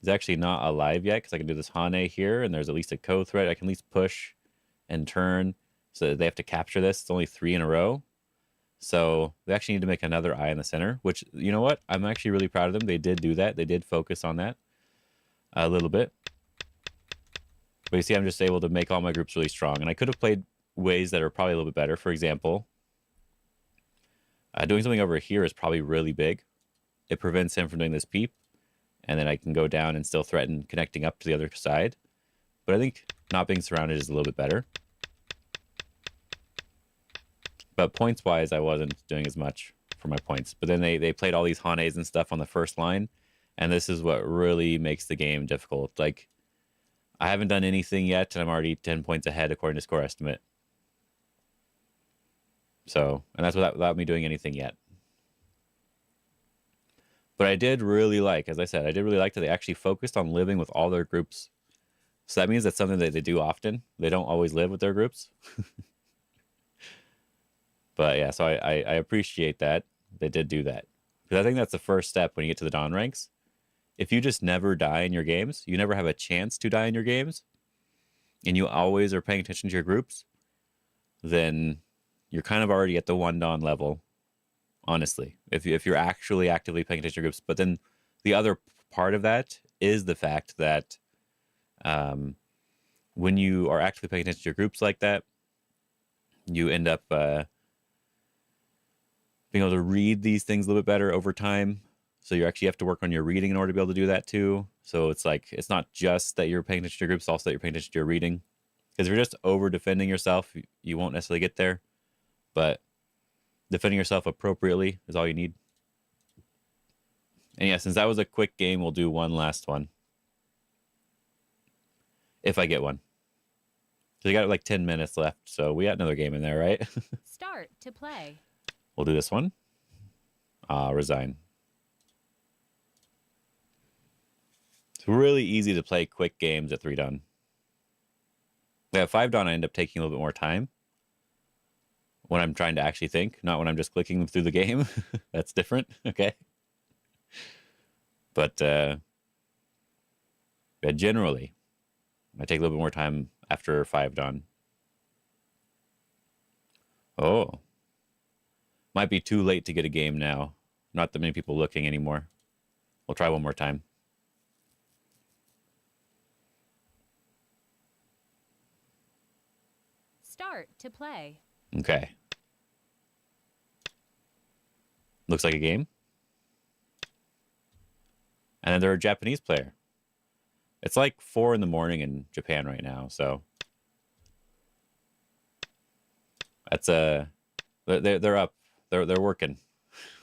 Speaker 1: He's actually not alive yet, because I can do this Hane here, and there's at least a co-threat. I can at least push and turn, so that they have to capture this. It's only 3 in a row. So they actually need to make another eye in the center, which, you know what? I'm actually really proud of them. They did do that. They did focus on that a little bit. But you see, I'm just able to make all my groups really strong. And I could have played ways that are probably a little bit better. For example, doing something over here is probably really big. It prevents him from doing this peep. And then I can go down and still threaten connecting up to the other side. But I think not being surrounded is a little bit better. But points-wise, I wasn't doing as much for my points. But then they played all these Hanes and stuff on the first line. And this is what really makes the game difficult. Like, I haven't done anything yet, and I'm already 10 points ahead according to score estimate. So, and that's without me doing anything yet. But I did really like, as I said, I did really like that they actually focused on living with all their groups. So that means that's something that they do often. They don't always live with their groups. But yeah, so I appreciate that. They did do that. Because I think that's the first step when you get to the Dawn ranks. If you just never die in your games, you never have a chance to die in your games, and you always are paying attention to your groups, then you're kind of already at the 1 Dawn level, honestly, if you're actually actively paying attention to your groups. But then the other part of that is the fact that when you are actively paying attention to your groups like that, you end up being able to read these things a little bit better over time. So you actually have to work on your reading in order to be able to do that too. So it's like, it's not just that you're paying attention to your groups, also that you're paying attention to your reading. Because if you're just over defending yourself, you won't necessarily get there. But defending yourself appropriately is all you need. And yeah, since that was a quick game, we'll do one last one. If I get one. So you got like 10 minutes left, so we got another game in there, right?
Speaker 2: Start to play.
Speaker 1: We'll do this one. Resign. It's really easy to play quick games at 3 Dawn. At 5 Dawn, I end up taking a little bit more time when I'm trying to actually think, not when I'm just clicking them through the game. That's different, okay? But generally, Might take a little bit more time after 5 dawn. Oh. Might be too late to get a game now. Not that many people looking anymore. We'll try one more time.
Speaker 2: Start to play.
Speaker 1: Okay. Looks like a game. And then they're a Japanese player. It's like 4 in the morning in Japan right now, so that's they're up. They're working.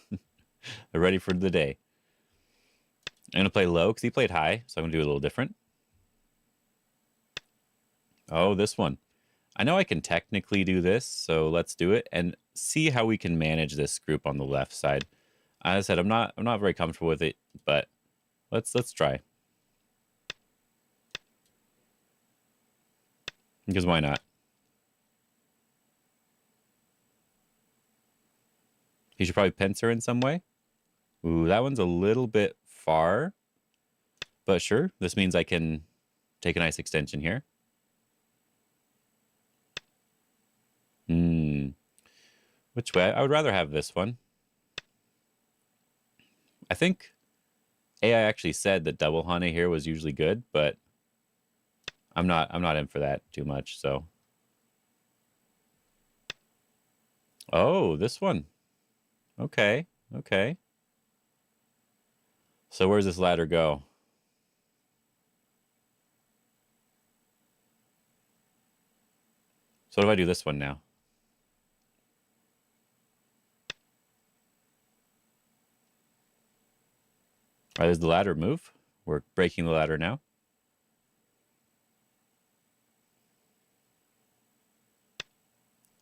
Speaker 1: They're ready for the day. I'm gonna play low because he played high, so I'm gonna do a little different. Oh, this one. I know I can technically do this, so let's do it and see how we can manage this group on the left side. As I said, I'm not very comfortable with it, but let's try. Because why not? He should probably pincer in some way. Ooh, that one's a little bit far. But sure, this means I can take a nice extension here. Which way? I would rather have this one. I think AI actually said that double honey here was usually good, but I'm not in for that too much, so. Oh, this one. Okay, okay. So where's this ladder go? So what if I do this one now? All right, there's the ladder move. We're breaking the ladder now.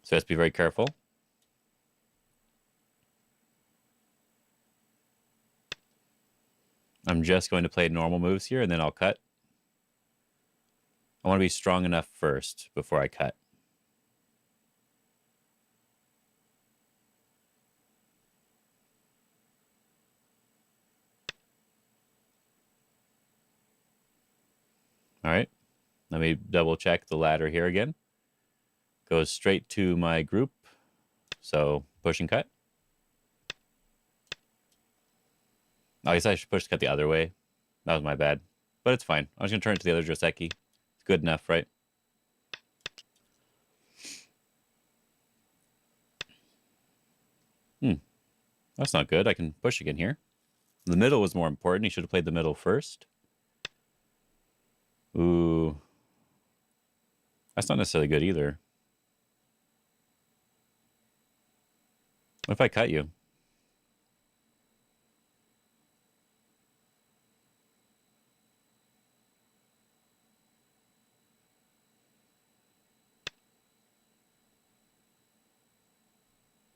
Speaker 1: So let's be very careful. I'm just going to play normal moves here, and then I'll cut. I want to be strong enough first before I cut. All right. Let me double check the ladder here again. Goes straight to my group. So push and cut. I guess I should push cut the other way. That was my bad. But it's fine. I was going to turn it to the other Joseki. It's good enough, right? That's not good. I can push again here. The middle was more important. He should have played the middle first. Ooh. That's not necessarily good either. What if I cut you?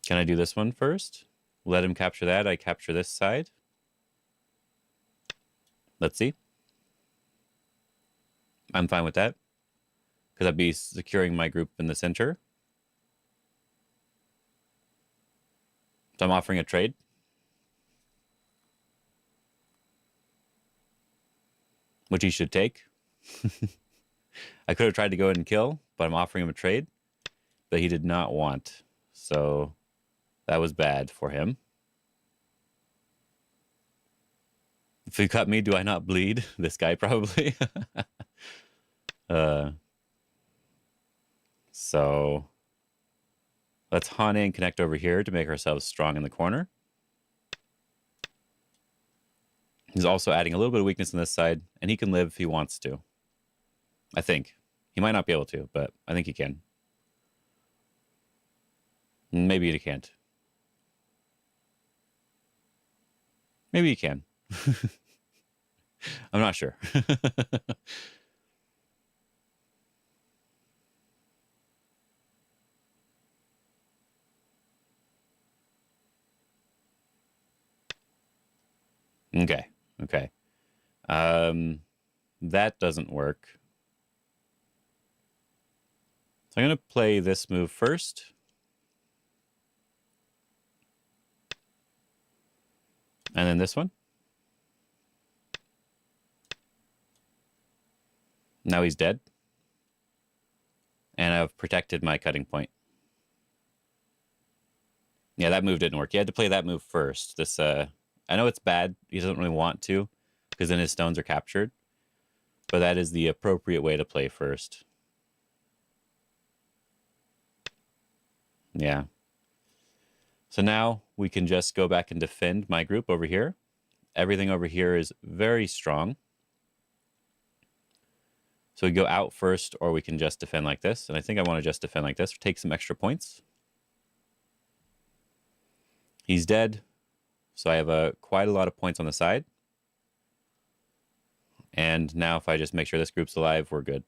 Speaker 1: Can I do this one first? Let him capture that. I capture this side. Let's see. I'm fine with that. Because I'd be securing my group in the center. So I'm offering a trade. Which he should take. I could have tried to go ahead and kill, but I'm offering him a trade. But he did not want. So that was bad for him. If he cut me, do I not bleed? This guy probably. So let's Hane and connect over here to make ourselves strong in the corner. He's also adding a little bit of weakness on this side, and he can live if he wants to. I think. He might not be able to, but I think he can. Maybe he can't. Maybe he can. I'm not sure. Okay. Okay. That doesn't work. So I'm going to play this move first. And then this one. Now he's dead. And I've protected my cutting point. Yeah, that move didn't work. You had to play that move first. This, I know it's bad. He doesn't really want to, because then his stones are captured. But that is the appropriate way to play first. Yeah. So now we can just go back and defend my group over here. Everything over here is very strong. So we go out first, or we can just defend like this. And I think I want to just defend like this, take some extra points. He's dead. So I have quite a lot of points on the side. And now if I just make sure this group's alive, we're good.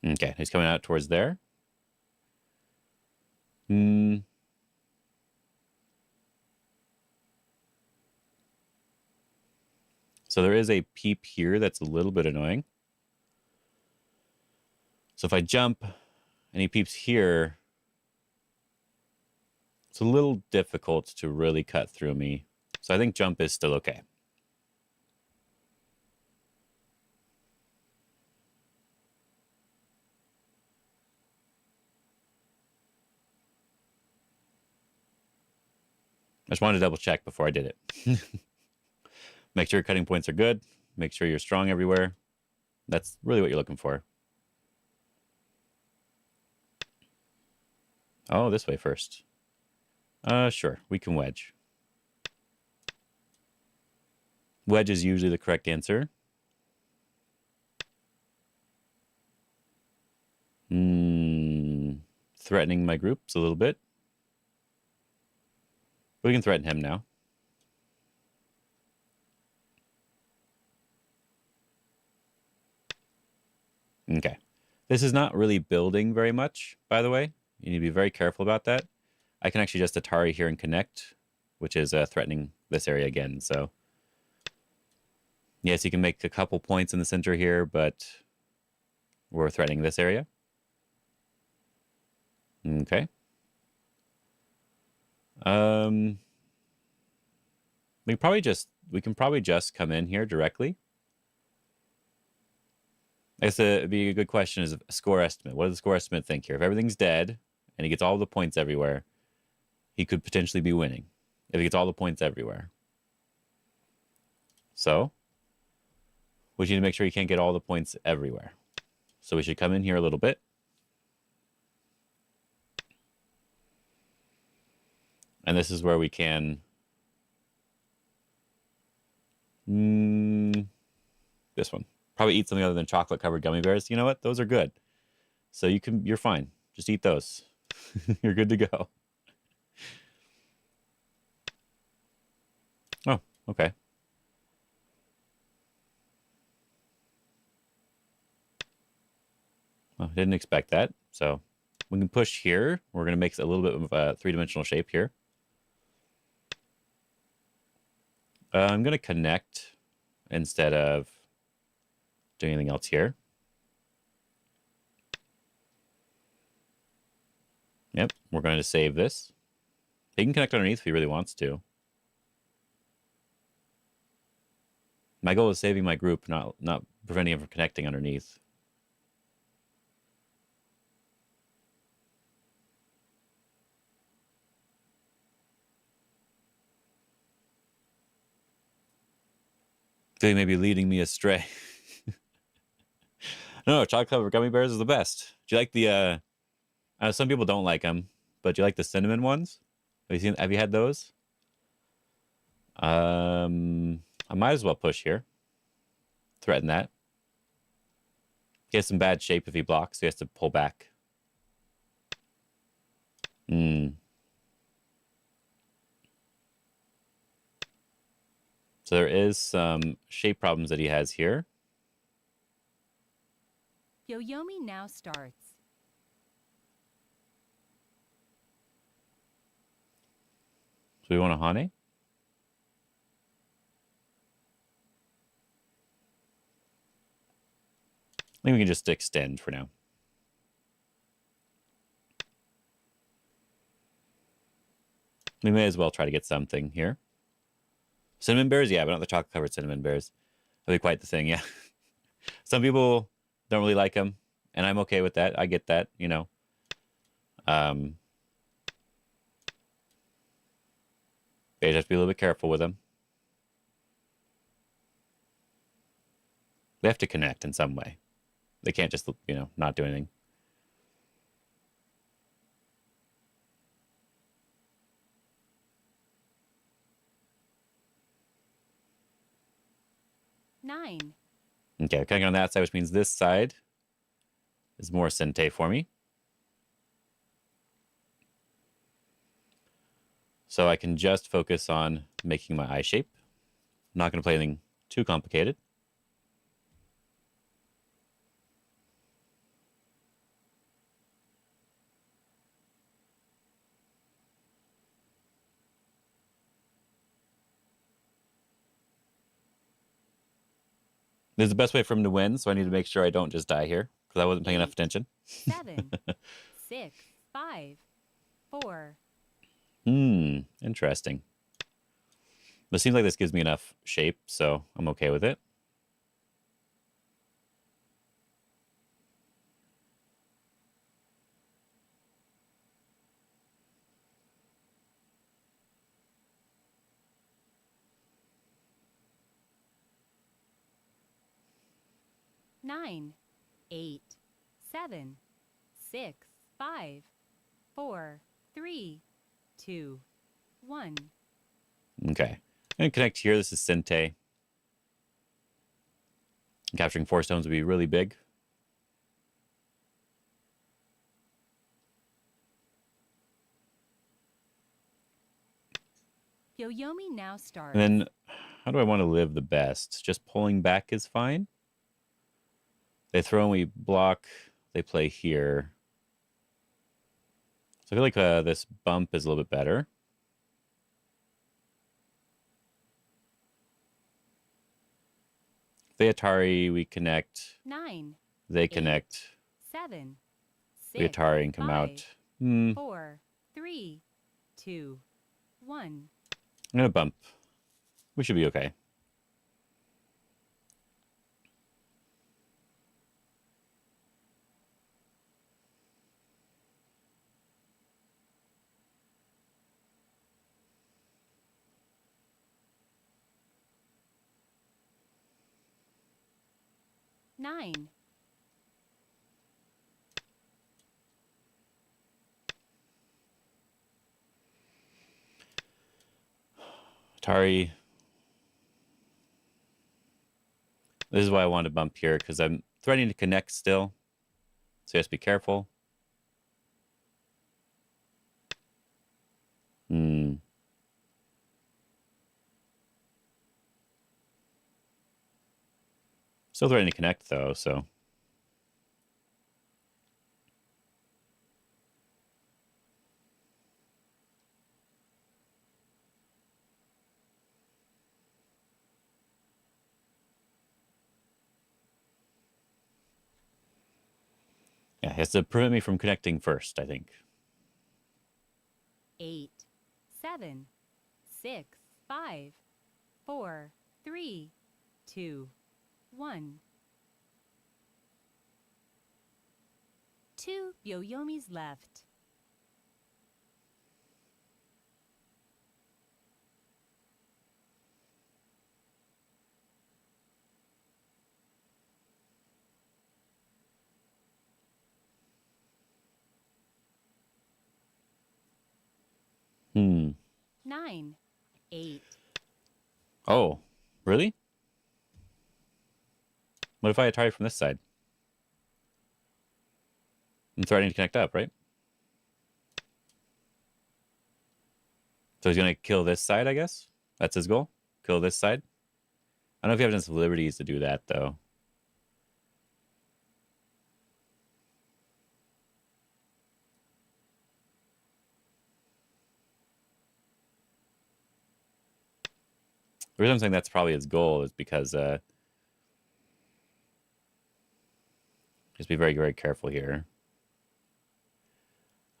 Speaker 1: Okay, he's coming out towards there. So there is a peep here that's a little bit annoying. So if I jump and he peeps here, it's a little difficult to really cut through me. So I think jump is still okay. I just wanted to double check before I did it. Make sure your cutting points are good. Make sure you're strong everywhere. That's really what you're looking for. Oh, this way first. Sure, we can wedge. Wedge is usually the correct answer. Threatening my groups a little bit. We can threaten him now. Okay. This is not really building very much, by the way. You need to be very careful about that. I can actually just Atari here and connect, which is threatening this area again. So, yes, you can make a couple points in the center here, but we're threatening this area. Okay. We can probably just come in here directly. I guess it'd be a good question is a score estimate. What does the score estimate think here? If everything's dead and he gets all the points everywhere, he could potentially be winning if he gets all the points everywhere. So we need to make sure he can't get all the points everywhere. So we should come in here a little bit. And this is where we can this one. Probably eat something other than chocolate covered gummy bears. You know what? Those are good. So you're fine. Just eat those. You're good to go. Oh, okay. Well, I didn't expect that. So we can push here. We're going to make a little bit of a three-dimensional shape here. I'm going to connect instead of doing anything else here. Yep, we're going to save this. He can connect underneath if he really wants to. My goal is saving my group, not preventing him from connecting underneath. They may be leading me astray. No, chocolate covered gummy bears is the best. Do you like the some people don't like them, but do you like the cinnamon ones? Have you had those? I might as well push here. Threaten that. He has some bad shape if he blocks, so he has to pull back. So there is some shape problems that he has here.
Speaker 2: Yoyomi now starts.
Speaker 1: So we want a Hane. I think we can just extend for now. We may as well try to get something here. Cinnamon bears, yeah, but not the chocolate covered cinnamon bears. That'd be quite the thing, yeah. Some people don't really like them, and I'm okay with that. I get that, you know. Um, they just have to be a little bit careful with them. They have to connect in some way. They can't just, you know, not do anything.
Speaker 2: Nine.
Speaker 1: Okay, connecting on that side, which means this side is more Sente for me. So I can just focus on making my eye shape. I'm not going to play anything too complicated. This is the best way for him to win, so I need to make sure I don't just die here, because I wasn't paying enough attention.
Speaker 2: 7, 6, 5, 4.
Speaker 1: Interesting. But it seems like this gives me enough shape, so I'm okay with it.
Speaker 2: Nine, 8, 7, 6, 5, 4, 3, 2, 1.
Speaker 1: Okay. I'm going to connect here. This is Sente. Capturing 4 stones would be really big.
Speaker 2: Yoyomi now starts.
Speaker 1: And then, how do I want to live the best? Just pulling back is fine. They throw and we block. They play here. So I feel like this bump is a little bit better. They Atari, we connect.
Speaker 2: 9.
Speaker 1: They connect.
Speaker 2: 7, 6,
Speaker 1: We Atari and come
Speaker 2: 5,
Speaker 1: out.
Speaker 2: 4, 3, 2, 1.
Speaker 1: I'm going to bump. We should be okay.
Speaker 2: Nine.
Speaker 1: Atari. This is why I wanted to bump here, because I'm threatening to connect still. So you have to be careful. Still threatening to connect, though, so. Yeah, it has to prevent me from connecting first, I think.
Speaker 2: 8, 7, 6, 5, 4, 3, 2, 1. 2 Yoyomis left.
Speaker 1: Hmm.
Speaker 2: 9, 8.
Speaker 1: Oh, really? What if I Atari from this side? I'm threatening to connect up, right? So he's going to kill this side, I guess? That's his goal? Kill this side? I don't know if you have enough liberties to do that, though. The reason I'm saying that's probably his goal is because just be very, very careful here.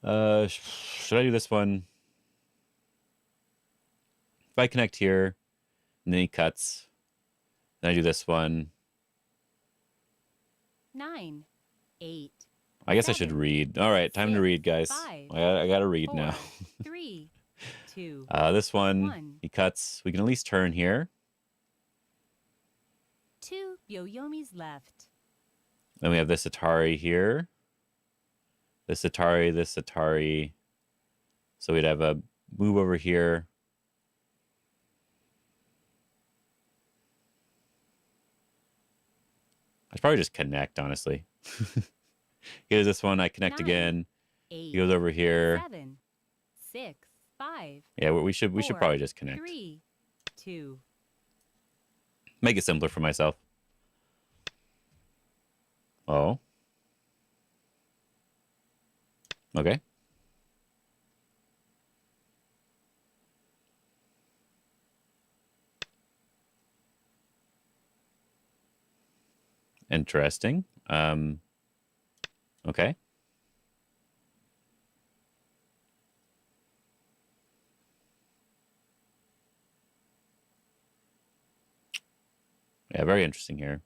Speaker 1: Should I do this one? If I connect here, And then he cuts. Then I do this one.
Speaker 2: 9, 8,
Speaker 1: I guess I should
Speaker 2: 7,
Speaker 1: read. All right, time to
Speaker 2: 6,
Speaker 1: read, guys.
Speaker 2: 5,
Speaker 1: I gotta read
Speaker 2: 4,
Speaker 1: now.
Speaker 2: 3, 2,
Speaker 1: This one,
Speaker 2: 1.
Speaker 1: he cuts. We can at least turn here.
Speaker 2: 2 Yoyomi's left.
Speaker 1: Then we have this Atari here. This Atari, this Atari. So we'd have a move over here. I should probably just connect, honestly. Here's this one. I connect
Speaker 2: 9,
Speaker 1: again.
Speaker 2: 8,
Speaker 1: He goes over here.
Speaker 2: 7, 6, 5.
Speaker 1: Yeah, we should
Speaker 2: 4,
Speaker 1: probably just connect.
Speaker 2: 3, 2.
Speaker 1: Make it simpler for myself. Oh. Okay. Interesting. Okay. Yeah, very interesting here.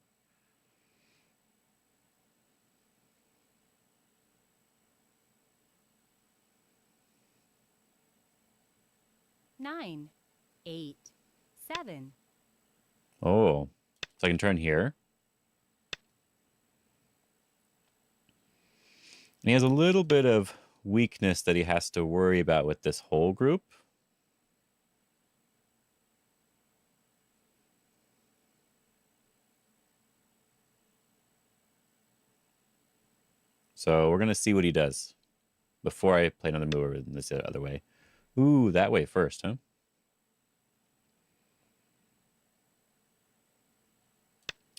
Speaker 2: Nine, 8, 7.
Speaker 1: Oh, so I can turn here. And he has a little bit of weakness that he has to worry about with this whole group. So we're going to see what he does before I play another move in this other way. Ooh, that way first, huh?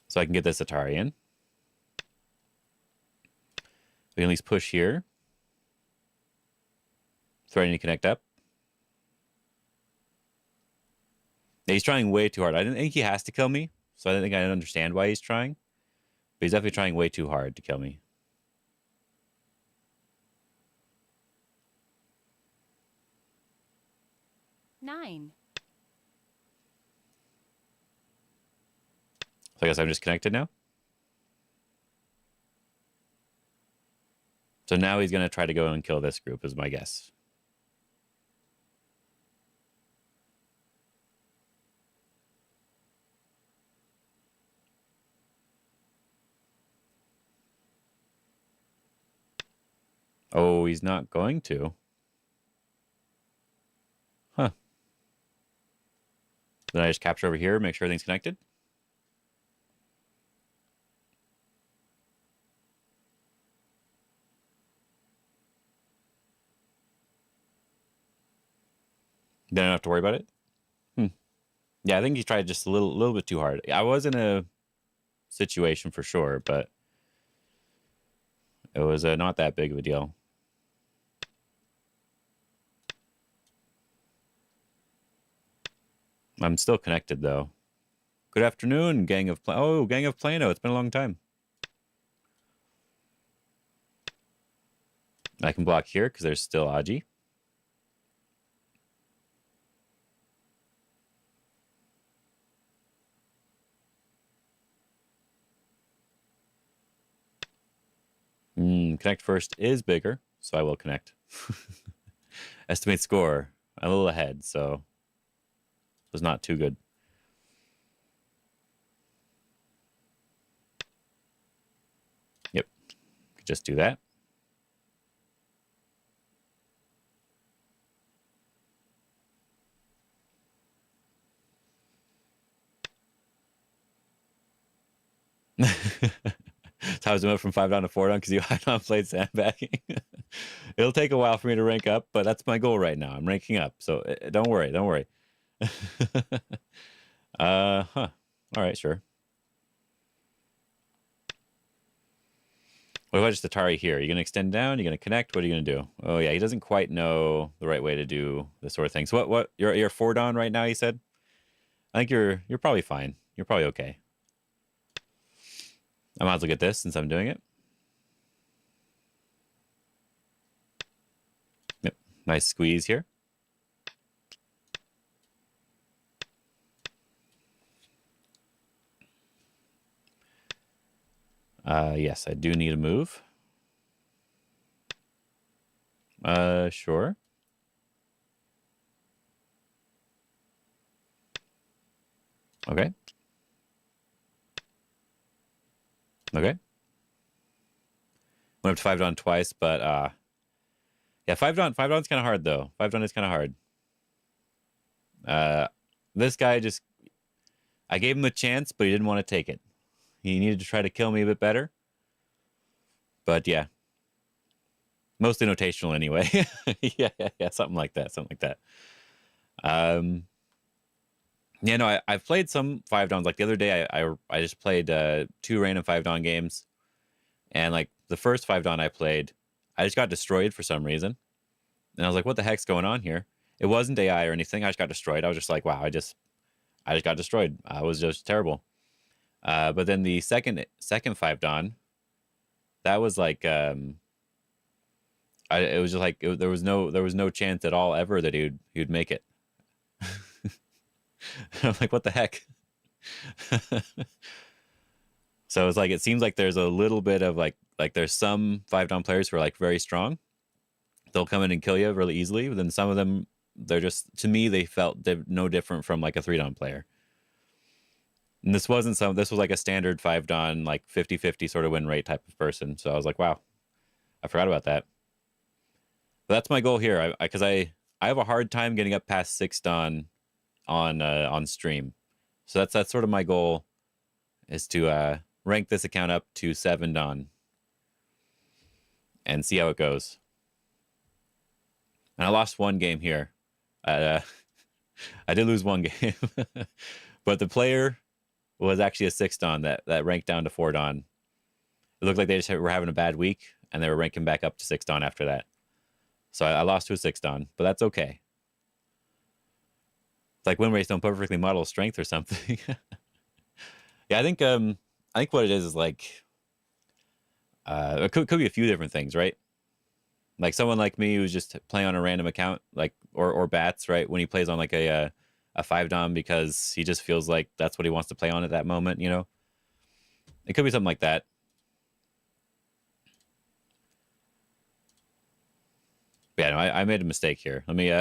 Speaker 1: So I can get this Atari in. We can at least push here. Threatening to connect up. Yeah, he's trying way too hard. I didn't think he has to kill me, so I didn't think I understand why he's trying. But he's definitely trying way too hard to kill me.
Speaker 2: Nine.
Speaker 1: So I guess I'm just connected now. So now he's going to try to go and kill this group, is my guess. Oh, he's not going to. Huh. Then I just capture over here, make sure everything's connected. Then I don't have to worry about it. Yeah, I think he tried just a little bit too hard. I was in a situation for sure, but it was not that big of a deal. I'm still connected though. Good afternoon, Gang of Gang of Plano. It's been a long time. I can block here because there's still Aji. Connect first is bigger, so I will connect. Estimate score. A little ahead, so it was not too good. Yep. Could just do that. So I was moved from 5 down to 4 down because you had not played sandbagging. It'll take a while for me to rank up, but that's my goal right now. I'm ranking up, so don't worry. Don't worry. All right, sure. What if I just Atari here? Are you gonna extend down? Are you gonna connect? What are you gonna do? Oh yeah, he doesn't quite know the right way to do this sort of thing. So what? You're 4 down right now? You said. I think you're probably fine. You're probably okay. I might as well get this since I'm doing it. Yep, nice squeeze here. Yes, I do need a move. Sure. Okay. Okay. Went up to 5 Dawn twice, but yeah, 5 Dawn's kind of hard though. 5 Dawn is kind of hard. This guy just, I gave him a chance, but he didn't want to take it. He needed to try to kill me a bit better. But yeah, mostly notational anyway. Yeah, something like that, Yeah, no, I've played some 5 Dawns. Like the other day, I just played 2 random 5 Dawn games, and like the first 5 Dawn I played, I just got destroyed for some reason, and I was like, "What the heck's going on here?" It wasn't AI or anything. I just got destroyed. I was just like, "Wow, I just got destroyed. I was just terrible." But then the second 5 Dawn, that was like it was just like there was no chance at all ever that he'd make it. I'm like, what the heck? So it's like it seems like there's a little bit of like there's some 5 Dawn players who are like very strong. They'll come in and kill you really easily. But then some of them, they're just, to me, they felt no different from like a 3 Dawn player. And this wasn't some, this was like a standard 5 Dawn, like 50-50 sort of win rate type of person. So I was like, wow, I forgot about that. But that's my goal here. Because I have a hard time getting up past 6 Dawn on stream. So that's sort of my goal, is to rank this account up to 7 Dawn and see how it goes. And I lost one game here. I did lose one game, but the player was actually a 6 Dawn that ranked down to 4 Dawn. It looked like they just were having a bad week, and they were ranking back up to 6 Dawn after that. So I lost to a 6 Dawn, but that's okay. It's like win rates don't perfectly model strength or something. Yeah, I think what it is like it could be a few different things, right? Like someone like me who's just playing on a random account, like or bats, right? When he plays on like a 5 Dom because he just feels like that's what he wants to play on at that moment, you know? It could be something like that. But yeah, no, I made a mistake here. Let me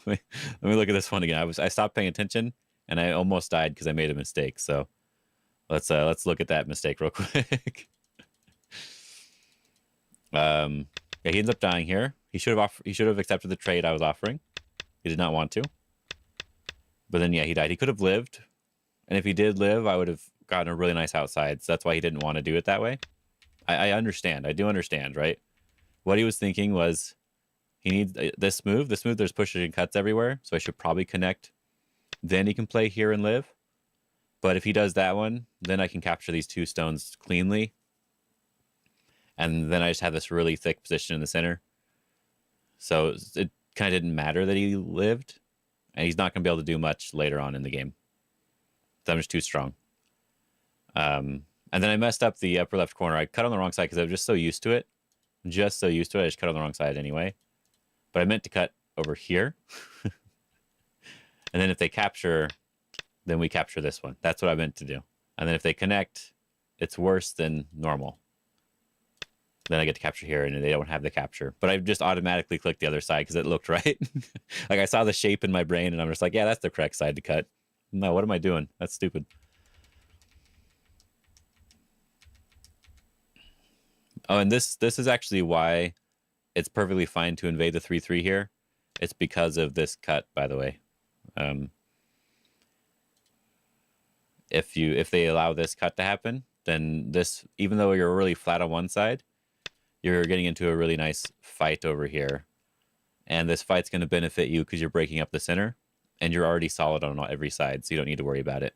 Speaker 1: let me look at this one again. I stopped paying attention and I almost died because I made a mistake. So let's look at that mistake real quick. Yeah, he ends up dying here. He should have accepted the trade I was offering. He did not want to. But then yeah, he died. He could have lived. And if he did live, I would have gotten a really nice outside. So that's why he didn't want to do it that way. I understand. I do understand, right? What he was thinking was he needs this move. This move, there's pushes and cuts everywhere. So I should probably connect. Then he can play here and live. But if he does that one, then I can capture these 2 stones cleanly. And then I just have this really thick position in the center. So it kind of didn't matter that he lived. And he's not going to be able to do much later on in the game. So I'm just too strong. And then I messed up the upper left corner. I cut on the wrong side because I was just so used to it. I just cut on the wrong side anyway. But I meant to cut over here. And then if they capture, then we capture this one. That's what I meant to do. And then if they connect, it's worse than normal. Then I get to capture here, and they don't have the capture. But I just automatically clicked the other side because it looked right. Like I saw the shape in my brain, and I'm just like, yeah, that's the correct side to cut. No, what am I doing? That's stupid. Oh, and this is actually why it's perfectly fine to invade the 3/3 here. It's because of this cut, by the way. If they allow this cut to happen, then this, even though you're really flat on one side, you're getting into a really nice fight over here. And this fight's going to benefit you because you're breaking up the center, and you're already solid on every side, so you don't need to worry about it.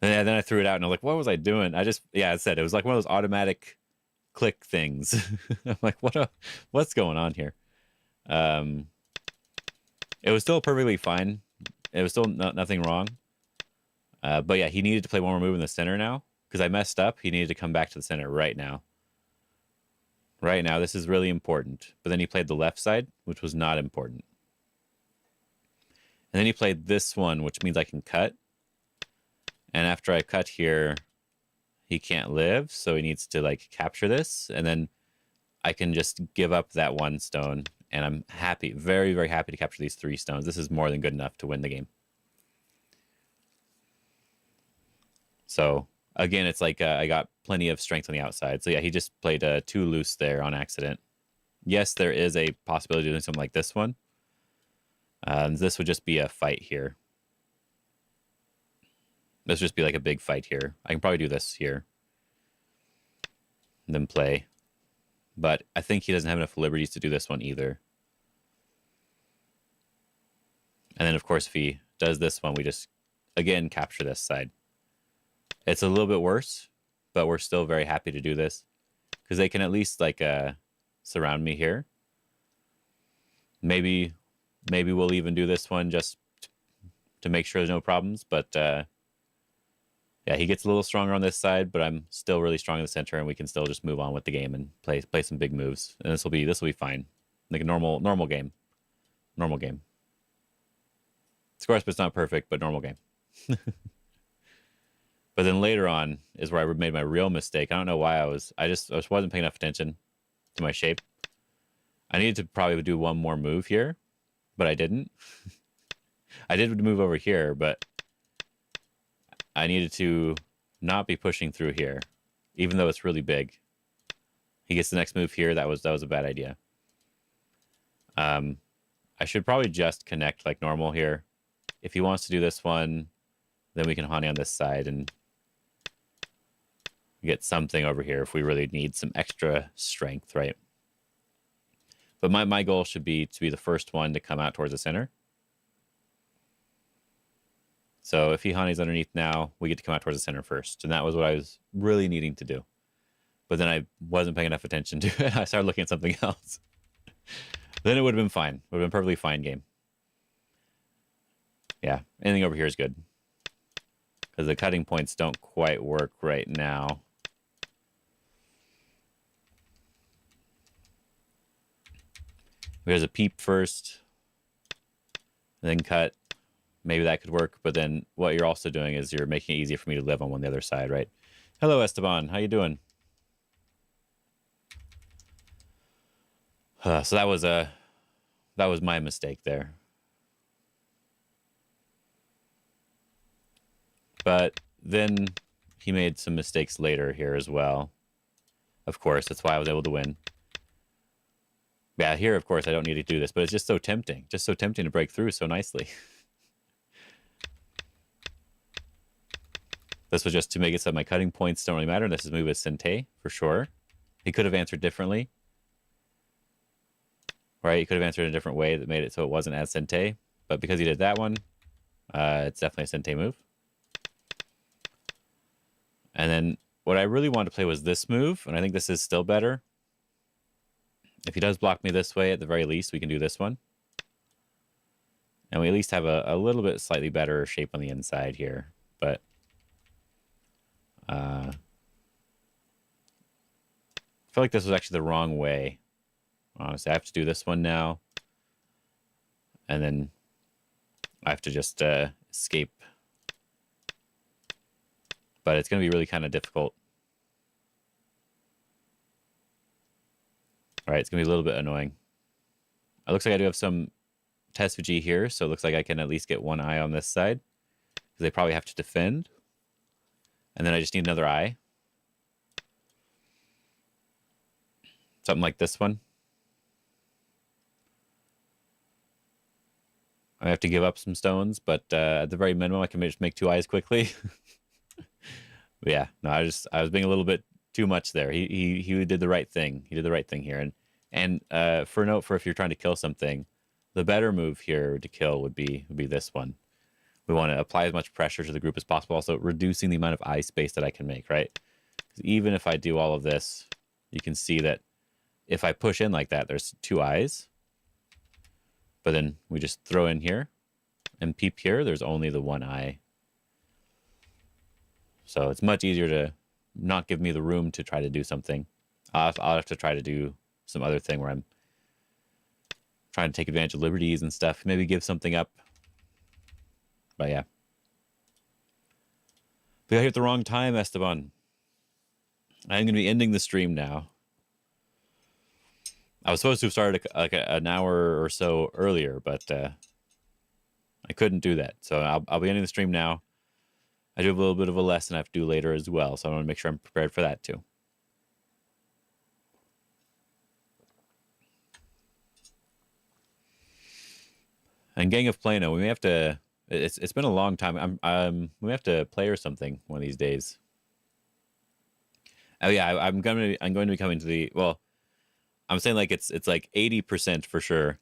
Speaker 1: And then I threw it out, and I'm like, what was I doing? I said it was like one of those automatic click things. I'm like, what's going on here? It was still perfectly fine. It was still nothing wrong. But yeah, he needed to play one more move in the center now. Because I messed up, he needed to come back to the center right now. Right now, this is really important. But then he played the left side, which was not important. And then he played this one, which means I can cut. And after I cut here, he can't live, so he needs to like capture this, and then I can just give up that one stone, and I'm happy, very, very happy to capture these 3 stones. This is more than good enough to win the game. So again, it's like I got plenty of strength on the outside. So yeah, he just played 2 loose there on accident. Yes, there is a possibility of doing something like this one. This would just be a fight here. This would just be like a big fight here. I can probably do this here. And then play. But I think he doesn't have enough liberties to do this one either. And then, of course, if he does this one, we just, again, capture this side. It's a little bit worse, but we're still very happy to do this. Because they can at least, like, surround me here. Maybe we'll even do this one just to make sure there's no problems. But, yeah, he gets a little stronger on this side, but I'm still really strong in the center, and we can still just move on with the game and play some big moves. And this will be fine. Like a normal game. Normal game. Score it's not perfect, but normal game. But then later on is where I made my real mistake. I don't know why I just wasn't paying enough attention to my shape. I needed to probably do one more move here, but I didn't. I did move over here, but I needed to not be pushing through here, even though it's really big. He gets the next move here. That was a bad idea. I should probably just connect like normal here. If he wants to do this one, then we can Hani on this side and get something over here if we really need some extra strength, right? But my goal should be to be the first one to come out towards the center. So if he Hani's underneath now, we get to come out towards the center first. And that was what I was really needing to do. But then I wasn't paying enough attention to it. I started looking at something else. Then it would have been fine. It would have been a perfectly fine game. Yeah, anything over here is good. Because the cutting points don't quite work right now. There's a peep first. Then cut. Maybe that could work. But then what you're also doing is you're making it easier for me to live on the other side, right? Hello, Esteban. How you doing? So that was my mistake there. But then he made some mistakes later here as well. Of course, that's why I was able to win. Yeah, here, of course, I don't need to do this, but it's just so tempting. Just so tempting to break through so nicely. This was just to make it so my cutting points don't really matter. This is move with Sente, for sure. He could have answered differently. Right? He could have answered in a different way that made it so it wasn't as Sente. But because he did that one, it's definitely a Sente move. And then what I really wanted to play was this move, and I think this is still better. If he does block me this way, at the very least, we can do this one. And we at least have a little bit slightly better shape on the inside here. But I feel like this was actually the wrong way. Honestly, I have to do this one now. And then I have to just escape. But it's going to be really kind of difficult. All right, it's going to be a little bit annoying. It looks like I do have some Tesfagy here, so it looks like I can at least get one eye on this side. Because they probably have to defend. And then I just need another eye. Something like this one. I have to give up some stones, but at the very minimum, I can just make 2 eyes quickly. But yeah, no, I was being a little bit too much there. He did the right thing. He did the right thing here. And for a note, for if you're trying to kill something, the better move here to kill would be this one. We want to apply as much pressure to the group as possible, also reducing the amount of eye space that I can make, right? Because even if I do all of this, you can see that if I push in like that, there's 2 eyes. But then we just throw in here and peep here, there's only the 1 eye. So it's much easier to not give me the room to try to do something. I'll have to try to do some other thing where I'm trying to take advantage of liberties and stuff. Maybe give something up. But yeah. We got here at the wrong time, Esteban. I'm going to be ending the stream now. I was supposed to have started an hour or so earlier, but I couldn't do that. So I'll be ending the stream now. I do have a little bit of a lesson I have to do later as well, so I want to make sure I'm prepared for that too. And Gang of Plano, we may have to. It's been a long time. We may have to play or something one of these days. Oh yeah, I'm going to be coming to the. Well, I'm saying like it's like 80% for sure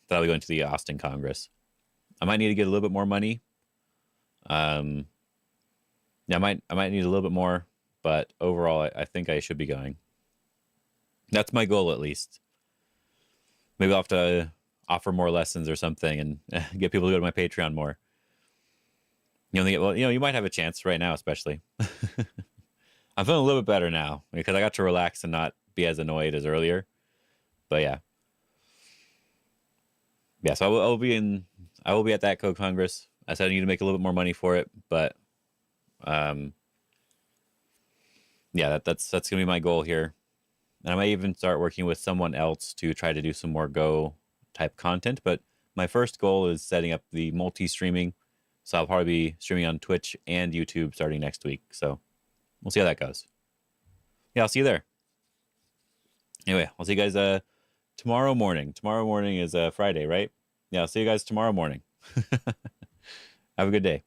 Speaker 1: that I'll be going to the Austin Congress. I might need to get a little bit more money. Yeah, I might need a little bit more, but overall, I think I should be going. That's my goal, at least. Maybe I'll have to offer more lessons or something and get people to go to my Patreon more. Well, you might have a chance right now, especially. I'm feeling a little bit better now because I got to relax and not be as annoyed as earlier. But yeah. Yeah, so I will be at that Code Congress. I said I need to make a little bit more money for it, but yeah, that's gonna be my goal here. And I might even start working with someone else to try to do some more Go type content. But my first goal is setting up the multi-streaming. So I'll probably be streaming on Twitch and YouTube starting next week. So we'll see how that goes. Yeah, I'll see you there. Anyway, I'll see you guys tomorrow morning. Tomorrow morning is Friday, right? Yeah, I'll see you guys tomorrow morning. Have a good day.